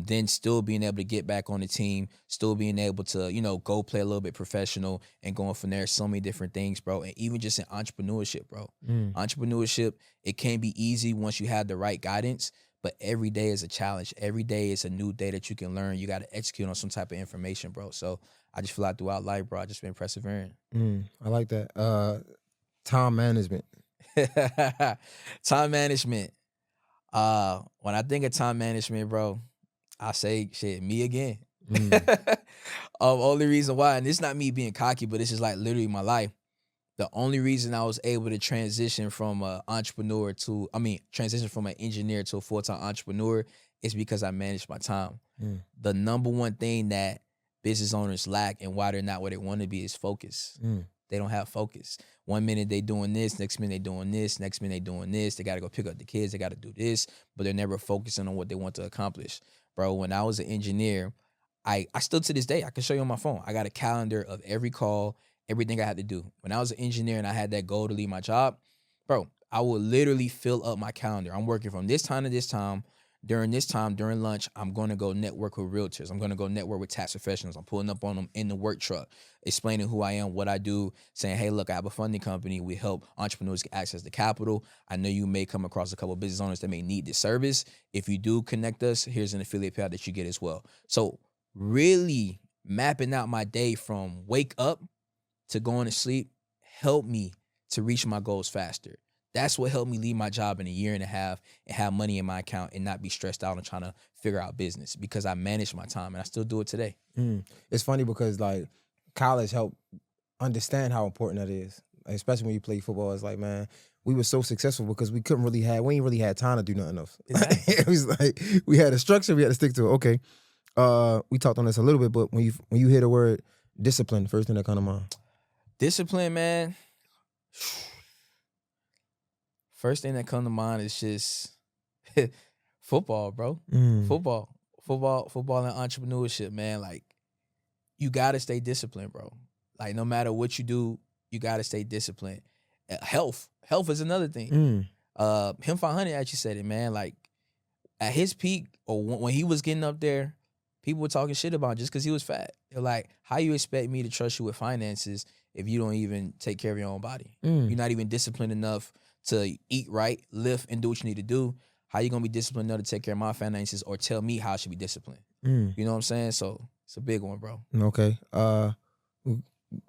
Then still being able to get back on the team, still being able to, you know, go play a little bit professional and going from there. So many different things, bro. And even just in entrepreneurship, bro. Entrepreneurship, it can be easy once you have the right guidance, but every day is a challenge. Every day is a new day that you can learn. You got to execute on some type of information, bro. So I just feel like throughout life, bro, I just been persevering. I like that. Time management. Time management. When I think of time management, bro, I say shit, me again. Only reason why, and it's not me being cocky, but it's just like literally my life. The only reason I was able to transition from an engineer to a full-time entrepreneur is because I managed my time. The number one thing that business owners lack and why they're not where they want to be is focus. They don't have focus. 1 minute they doing this, next minute they doing this, next minute they doing this. They got to go pick up the kids. They got to do this, but they're never focusing on what they want to accomplish. Bro, when I was an engineer, I still to this day, I can show you on my phone. I got a calendar of every call, everything I had to do. When I was an engineer and I had that goal to leave my job, bro, I would literally fill up my calendar. I'm working from this time to this time. During this time, during lunch, I'm going to go network with realtors. I'm going to go network with tax professionals. I'm pulling up on them in the work truck, explaining who I am, what I do, saying, hey, look, I have a funding company. We help entrepreneurs get access to capital. I know you may come across a couple of business owners that may need this service. If you do connect us, here's an affiliate payout that you get as well. So really mapping out my day from wake up to going to sleep helped me to reach my goals faster. That's what helped me leave my job in a year and a half and have money in my account and not be stressed out and trying to figure out business because I managed my time and I still do it today. It's funny because like college helped understand how important that is, especially when you play football. It's like, man, we were so successful because we ain't really had time to do nothing else. Exactly. It was like we had a structure, we had to stick to it. Okay, we talked on this a little bit, but when you hear the word discipline, first thing that comes to mind. Discipline, man. First thing that comes to mind is just football, bro. Football and entrepreneurship, man. Like, you got to stay disciplined, bro. Like, no matter what you do, you got to stay disciplined. Health is another thing. Him 500 actually said it, man. Like, at his peak or when he was getting up there, people were talking shit about him just because he was fat. They're like, how you expect me to trust you with finances if you don't even take care of your own body? You're not even disciplined enough to eat right, lift, and do what you need to do. How you gonna be disciplined enough to take care of my finances or tell me how I should be disciplined? You know what I'm saying? So it's a big one, bro. Okay.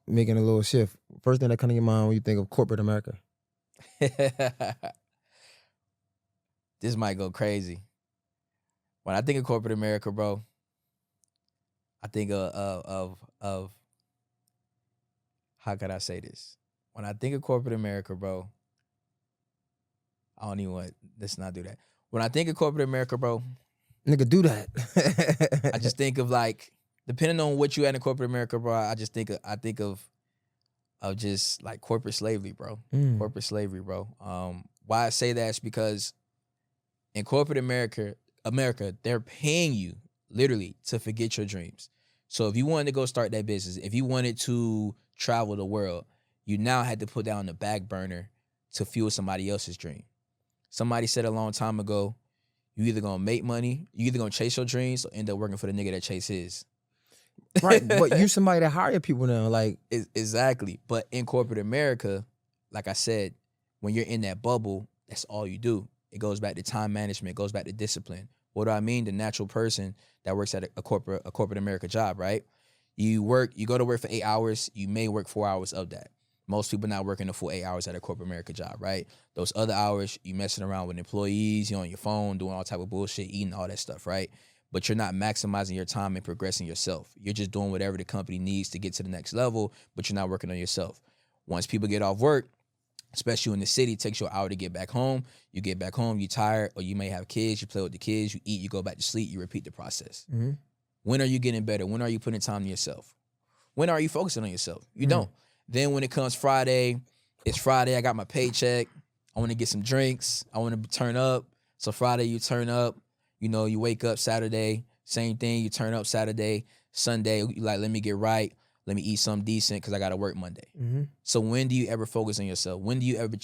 Making a little shift. First thing that comes to your mind when you think of corporate America. This might go crazy. When I think of corporate America, bro, I think of how could I say this? When I think of corporate America, bro, I don't even want, let's not do that. When I think of corporate America, bro, nigga, do that. I just think of like, depending on what you had in corporate America, bro, I think of just like corporate slavery, bro. Corporate slavery, bro. Why I say that is because in corporate America, they're paying you literally to forget your dreams. So if you wanted to go start that business, if you wanted to travel the world, you now had to put that on the back burner to fuel somebody else's dream. Somebody said a long time ago, you either gonna make money, you either gonna chase your dreams or end up working for the nigga that chase his. Right, but you somebody that hire people now, like. Exactly. But in corporate America, like I said, when you're in that bubble, that's all you do. It goes back to time management, it goes back to discipline. What do I mean? The natural person that works at a corporate America job, right? You go to work for 8 hours, you may work 4 hours of that. Most people not working the full 8 hours at a corporate America job, right? Those other hours, you messing around with employees, you're on your phone, doing all type of bullshit, eating all that stuff, right? But you're not maximizing your time and progressing yourself. You're just doing whatever the company needs to get to the next level, but you're not working on yourself. Once people get off work, especially in the city, it takes you an hour to get back home. You get back home, you're tired, or you may have kids, you play with the kids, you eat, you go back to sleep, you repeat the process. When are you getting better? When are you putting time to yourself? When are you focusing on yourself? You don't. Then when it comes Friday, it's Friday, I got my paycheck, I want to get some drinks, I want to turn up. So Friday you turn up, you know, you wake up Saturday, same thing, you turn up Saturday, Sunday, you like, let me get right, let me eat something decent because I got to work Monday. So when do you ever focus on yourself? When do you ever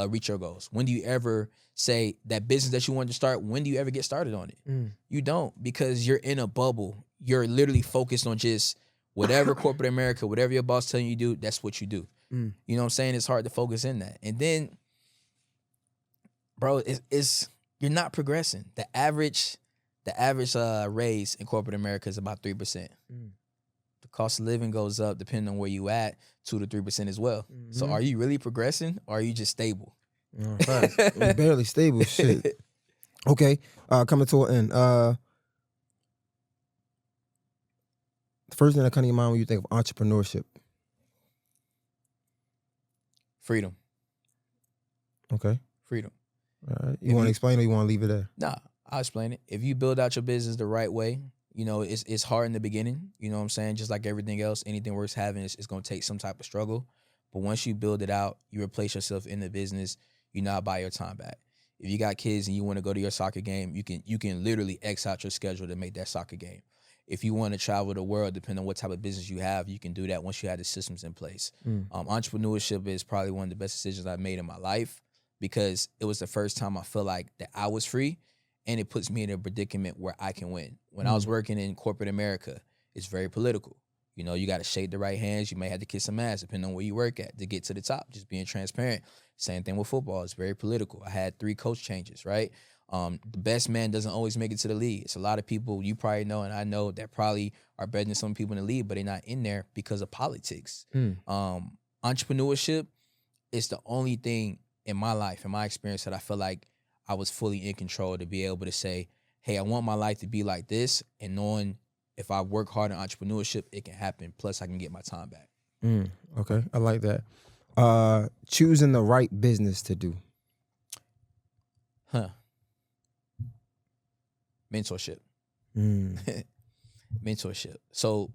reach your goals? When do you ever say that business that you want to start, when do you ever get started on it? You don't, because you're in a bubble. You're literally focused on just whatever corporate America, whatever your boss telling you to do, that's what you do. You know what I'm saying? It's hard to focus in that. And then, bro, it's you're not progressing. The average raise in corporate America is about 3%. The cost of living goes up depending on where you at, 2 to 3% as well. So are you really progressing or are you just stable? It's barely stable. Shit. Okay, coming to an end. The first thing that comes to your mind when you think of entrepreneurship? Freedom. Okay. Freedom. All right. You want to explain or you want to leave it there? Nah, I'll explain it. If you build out your business the right way, you know, it's hard in the beginning. You know what I'm saying? Just like everything else, anything worth having is going to take some type of struggle. But once you build it out, you replace yourself in the business, you now buy your time back. If you got kids and you want to go to your soccer game, you can literally X out your schedule to make that soccer game. If you want to travel the world, depending on what type of business you have, you can do that once you have the systems in place. Entrepreneurship is probably one of the best decisions I've made in my life because it was the first time I felt like that I was free, and it puts me in a predicament where I can win. When I was working in corporate America, it's very political. You know, you got to shake the right hands. You may have to kiss some ass, depending on where you work at, to get to the top. Just being transparent. Same thing with football. It's very political. I had 3 coach changes, right? The best man doesn't always make it to the league. It's a lot of people you probably know, and I know, that probably are better than some people in the league, but they're not in there because of politics. Entrepreneurship is the only thing in my life, in my experience, that I feel like I was fully in control to be able to say, hey, I want my life to be like this, and knowing if I work hard in entrepreneurship, it can happen. Plus, I can get my time back. Okay, I like that. Choosing the right business to do. Mentorship. Mentorship. So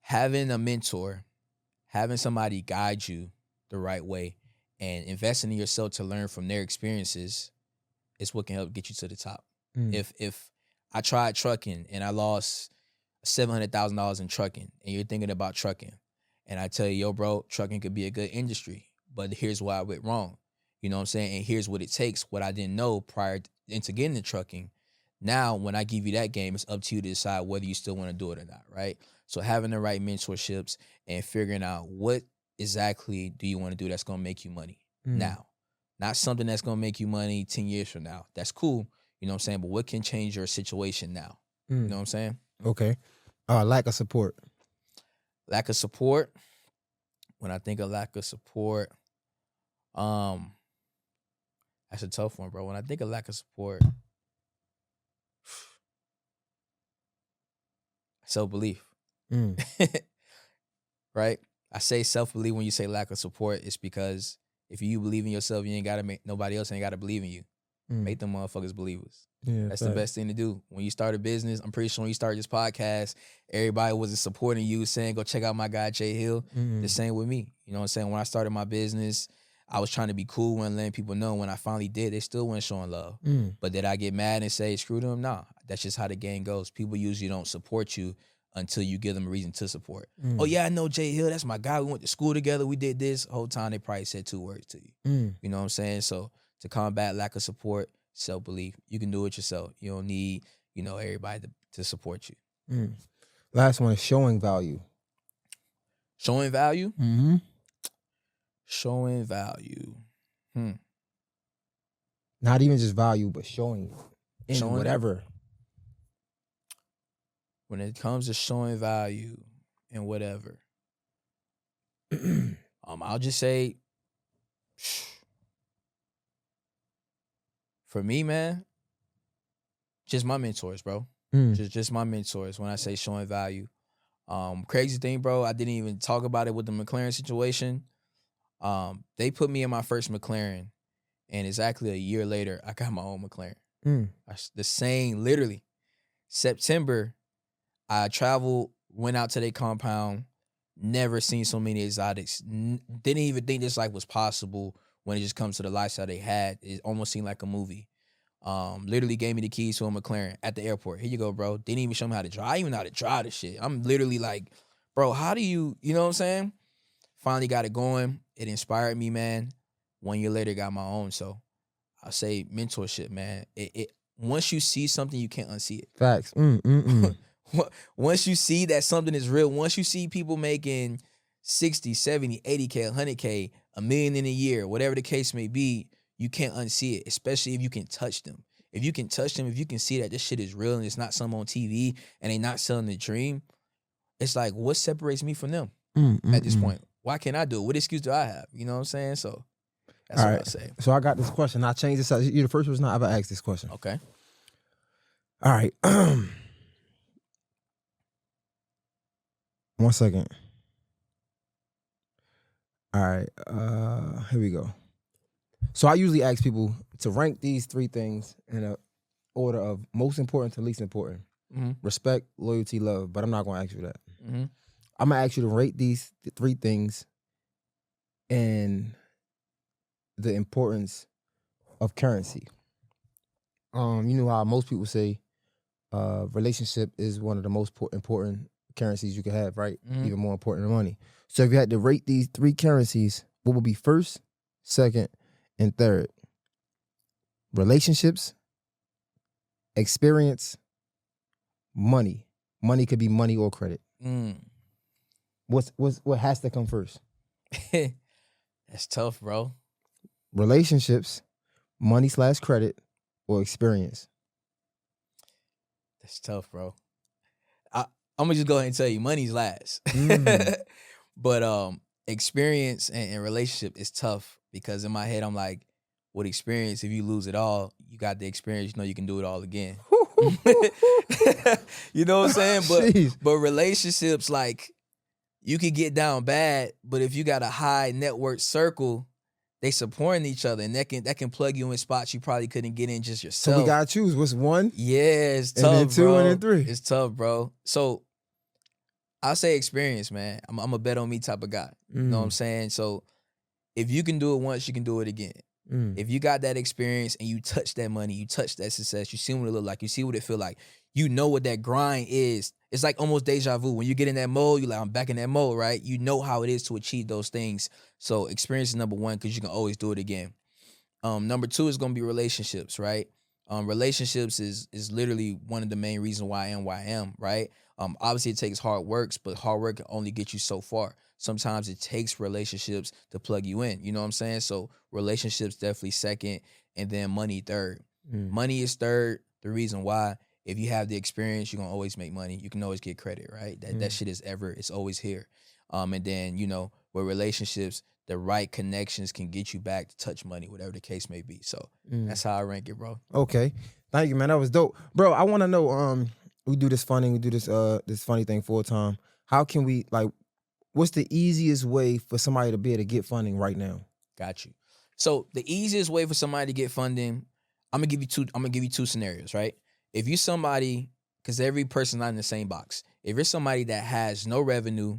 having a mentor, having somebody guide you the right way, and investing in yourself to learn from their experiences is what can help get you to the top. If I tried trucking and I lost $700,000 in trucking, and you're thinking about trucking, and I tell you, yo, bro, trucking could be a good industry, but here's why I went wrong. You know what I'm saying? And here's what it takes, what I didn't know prior to getting into trucking. Now, when I give you that game, it's up to you to decide whether you still want to do it or not, right? So having the right mentorships and figuring out what exactly do you want to do that's going to make you money now. Not something that's going to make you money 10 years from now. That's cool, you know what I'm saying? But what can change your situation now? You know what I'm saying? Okay. Lack of support. Lack of support. When I think of lack of support, that's a tough one, bro. When I think of lack of support, self-belief. Right? I say self-belief when you say lack of support. It's because if you believe in yourself, you ain't got to make, nobody else ain't got to believe in you. Make them motherfuckers believers. Yeah, that's the best thing to do. When you start a business, I'm pretty sure when you start this podcast, everybody wasn't supporting you, saying, go check out my guy, Jay Hill. The same with me. You know what I'm saying? When I started my business, I was trying to be cool and letting people know. When I finally did, they still weren't showing love. But did I get mad and say, screw them? Nah. That's just how the game goes. People usually don't support you until you give them a reason to support. Oh, yeah, I know Jay Hill. That's my guy. We went to school together. We did this. The whole time they probably said 2 words to you. You know what I'm saying? So to combat lack of support, self-belief, you can do it yourself. You don't need, everybody to support you. Last one is showing value. Showing value? Showing value. Not even just value, but showing it in Showing whatever. It. When it comes to showing value in whatever, I'll just say, for me, man, just my mentors, bro. Just my mentors. When I say showing value, crazy thing, bro, I didn't even talk about it with the McLaren situation. They put me in my first McLaren, and exactly a year later, I got my own McLaren. The same, literally, September. I traveled, went out to their compound, never seen so many exotics. Didn't even think this life was possible when it just comes to the lifestyle they had. It almost seemed like a movie. Literally gave me the keys to a McLaren at the airport. Here you go, bro. Didn't even show me how to drive. I even know how to drive this shit. I'm literally like, bro, how do you know what I'm saying? Finally got it going. It inspired me, man. 1 year later, got my own. So I say mentorship, man. It once you see something, you can't unsee it. Facts. Once you see that something is real, once you see people making 60, 70, 80K, 100K, $1 million in a year, whatever the case may be, you can't unsee it, especially if you can touch them. If you can touch them, if you can see that this shit is real and it's not something on TV and they not selling the dream, it's like, what separates me from them at this point? Why can't I do it? What excuse do I have? You know what I'm saying? So that's what I say. So I got this question. I changed this up. You're the first person I ever asked this question. Okay. All right. 1 second. All right. Here we go. So I usually ask people to rank these 3 things in a order of most important to least important. Respect, loyalty, love. But I'm not going to ask you that. I'm going to ask you to rate these 3 things and the importance of currency. You know how most people say relationship is one of the most important currencies you can have, right? Even more important than money. So if you had to rate these three currencies, what would be first, second, and third? Relationships, experience, money. Money could be money or credit. What has to come first? That's tough, bro. Relationships, money/credit, or experience? That's tough, bro. I'm gonna just go ahead and tell you, money's last. But experience and relationship is tough because in my head I'm like, with experience, if you lose it all, you got the experience. You know you can do it all again. You know what I'm saying? But relationships, like, you could get down bad, but if you got a high network circle, they supporting each other, and that can plug you in spots you probably couldn't get in just yourself. So we gotta choose what's one. Yeah, it's tough, and then two, bro. and then three. It's tough, bro. So I'll say experience, man. I'm a bet on me type of guy. You know what I'm saying? So if you can do it once, you can do it again. If you got that experience and you touch that money, you touch that success, you see what it look like, you see what it feel like, you know what that grind is. It's like almost deja vu. When you get in that mode, you're like, I'm back in that mode, right? You know how it is to achieve those things. So experience is number one because you can always do it again. Number two is going to be relationships, right? Relationships is literally one of the main reasons why I am, right? Obviously, it takes hard work, but hard work can only get you so far. Sometimes it takes relationships to plug you in. You know what I'm saying? So relationships definitely second, and then money third. Money is third. The reason why, if you have the experience, you're going to always make money. You can always get credit, right? That shit it's always here. And then, you know, with relationships, the right connections can get you back to touch money, whatever the case may be. So that's how I rank it, bro. Okay. Thank you, man. That was dope. Bro, I want to know, we do this funding, we do this funny thing full time. How can we, like, what's the easiest way for somebody to be able to get funding right now? Got you. So the easiest way for somebody to get funding, I'm gonna give you two scenarios, right? If you somebody, because every person's not in the same box. If you're somebody that has no revenue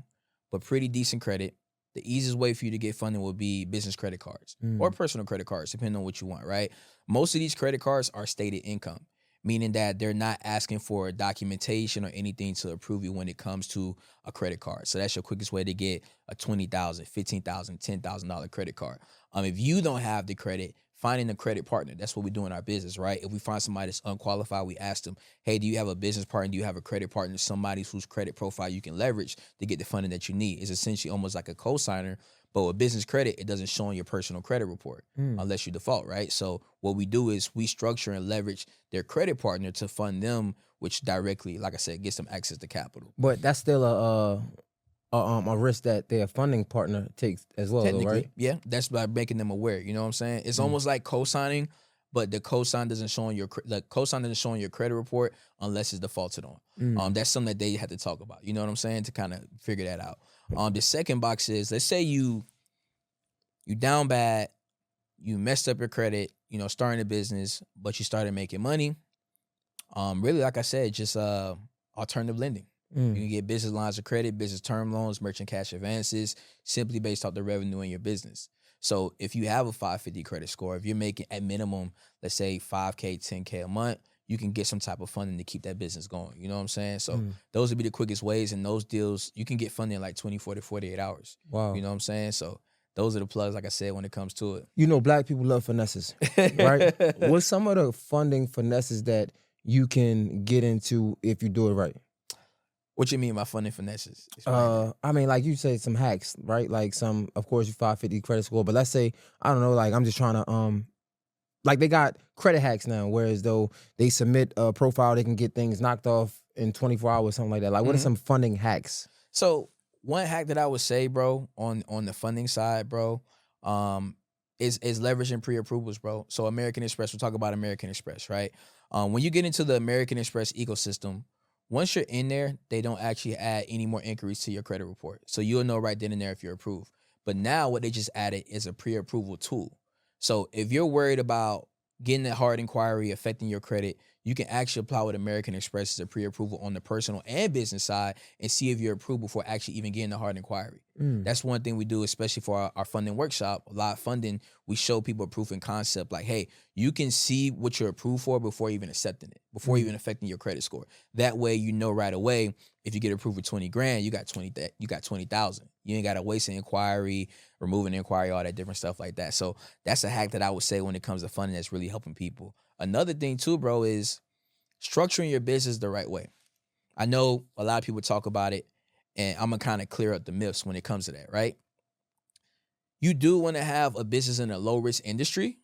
but pretty decent credit, the easiest way for you to get funding will be business credit cards or personal credit cards, depending on what you want, right? Most of these credit cards are stated income, meaning that they're not asking for documentation or anything to approve you when it comes to a credit card. So that's your quickest way to get a $20,000, $15,000, $10,000 credit card. If you don't have the credit, finding a credit partner, that's what we do in our business, right? If we find somebody that's unqualified, we ask them, hey, do you have a business partner? Do you have a credit partner? Somebody whose credit profile you can leverage to get the funding that you need. It's essentially almost like a co-signer, but with business credit, it doesn't show on your personal credit report unless you default, right? So what we do is we structure and leverage their credit partner to fund them, which directly, like I said, gets them access to capital. But that's still a risk that their funding partner takes as well, though, right? Yeah, that's by making them aware. You know what I'm saying? It's almost like co-signing, but the co-sign doesn't show on your credit report unless it's defaulted on. That's something that they have to talk about. You know what I'm saying? To kind of figure that out. The second box is, let's say you down bad, you messed up your credit, you know, starting a business, but you started making money. Really, like I said, just alternative lending. You can get business lines of credit, business term loans, merchant cash advances, simply based off the revenue in your business. So if you have a 550 credit score, if you're making at minimum, let's say $5K, $10K a month, you can get some type of funding to keep that business going. You know what I'm saying? So those would be the quickest ways, and those deals, you can get funding in like 24 to 48 hours. Wow. You know what I'm saying? So those are the plugs, like I said, when it comes to it. You know, black people love finesses, right? What's some of the funding finesses that you can get into if you do it right? What you mean by funding finesses? I mean, like you said, some hacks, right? Like some, of course, you 550 credit score, but let's say, I don't know, like I'm just trying to, like they got credit hacks now, whereas though they submit a profile, they can get things knocked off in 24 hours, something like that. Like what are some funding hacks? So one hack that I would say, bro, on the funding side, bro, is leveraging pre-approvals, bro. So American Express, we'll talk about American Express, right? When you get into the American Express ecosystem, once you're in there, they don't actually add any more inquiries to your credit report. So you'll know right then and there if you're approved. But now what they just added is a pre-approval tool. So if you're worried about getting that hard inquiry affecting your credit, you can actually apply with American Express as a pre-approval on the personal and business side and see if you're approved before actually even getting the hard inquiry. That's one thing we do, especially for our funding workshop. A lot of funding, we show people proof in concept. Like, hey, you can see what you're approved for before even accepting it, before even affecting your credit score. That way, you know right away, if you get approved for 20 grand, you got 20,000. You ain't got to waste an inquiry, remove an inquiry, all that different stuff like that. So that's a hack that I would say when it comes to funding that's really helping people. Another thing too, bro, is structuring your business the right way. I know a lot of people talk about it, and I'm going to kind of clear up the myths when it comes to that, right? You do want to have a business in a low-risk industry,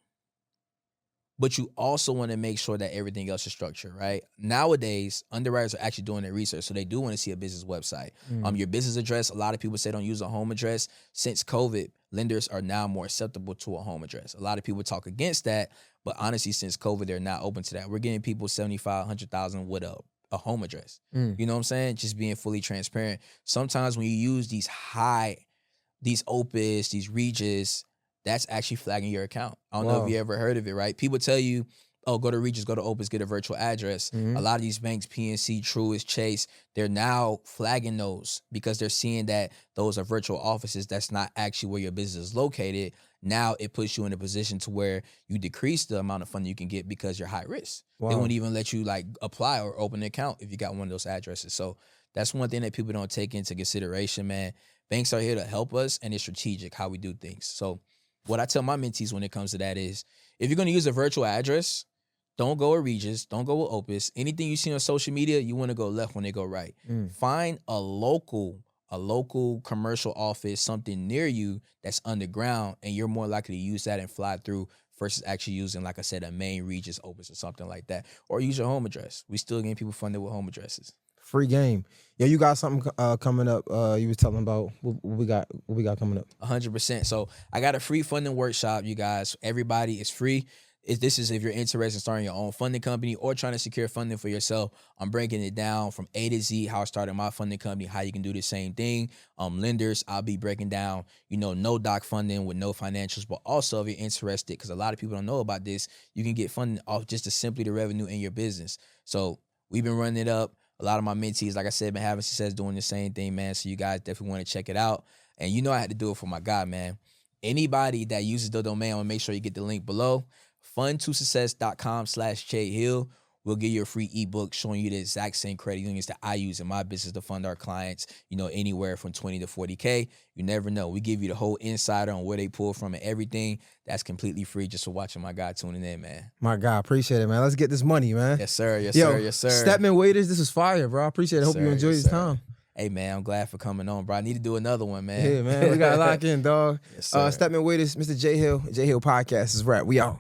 but you also want to make sure that everything else is structured, right? Nowadays, underwriters are actually doing their research, so they do want to see a business website. Your business address, a lot of people say don't use a home address. Since COVID, lenders are now more acceptable to a home address. A lot of people talk against that, but honestly, since COVID, they're not open to that. We're getting people 75, 100,000 with a home address. You know what I'm saying? Just being fully transparent. Sometimes when you use these Opus, these Regis, that's actually flagging your account. I don't know if you ever heard of it, right? People tell you, oh, go to Regis, go to Opus, get a virtual address. A lot of these banks, PNC, Truist, Chase, they're now flagging those because they're seeing that those are virtual offices. That's not actually where your business is located. Now it puts you in a position to where you decrease the amount of funding you can get because you're high risk. They won't even let you like apply or open an account if you got one of those addresses. So that's one thing that people don't take into consideration, man. Banks are here to help us, and it's strategic how we do things. So what I tell my mentees when it comes to that is, if you're going to use a virtual address, don't go with Regis, don't go with Opus. Anything you see on social media, you want to go left when they go right. Find a local commercial office, something near you that's underground, and you're more likely to use that and fly through versus actually using, like I said, a main Regis, Opus, or something like that. Or use your home address. We still getting people funded with home addresses. Free game. Yeah, you got something coming up. You was telling about what we got coming up. 100%. So I got a free funding workshop, you guys. Everybody, is free. This is if you're interested in starting your own funding company or trying to secure funding for yourself. I'm breaking it down from A to Z, how I started my funding company, how you can do the same thing. Lenders, I'll be breaking down, no doc funding with no financials, but also if you're interested, because a lot of people don't know about this, you can get funding off just simply the revenue in your business. So we've been running it up. A lot of my mentees, like I said, been having success doing the same thing, man. So you guys definitely want to check it out. And I had to do it for my guy, man. Anybody that uses the domain, I want to make sure you get the link below. fund2success.com/Hill. We'll give you a free ebook showing you the exact same credit unions that I use in my business to fund our clients, anywhere from 20 to 40K. You never know. We give you the whole insider on where they pull from and everything. That's completely free just for watching my guy tuning in, man. My God, appreciate it, man. Let's get this money, man. Yes, sir. Yes, sir. Yes, sir. Stepman Waiters, this was fire, bro. I appreciate it. Hope you enjoyed this time. Hey, man, I'm glad for coming on, bro. I need to do another one, man. Yeah, man. We got to lock in, dog. Yes, sir. Stepman Waiters, Mr. J Hill Podcast is wrap. We out.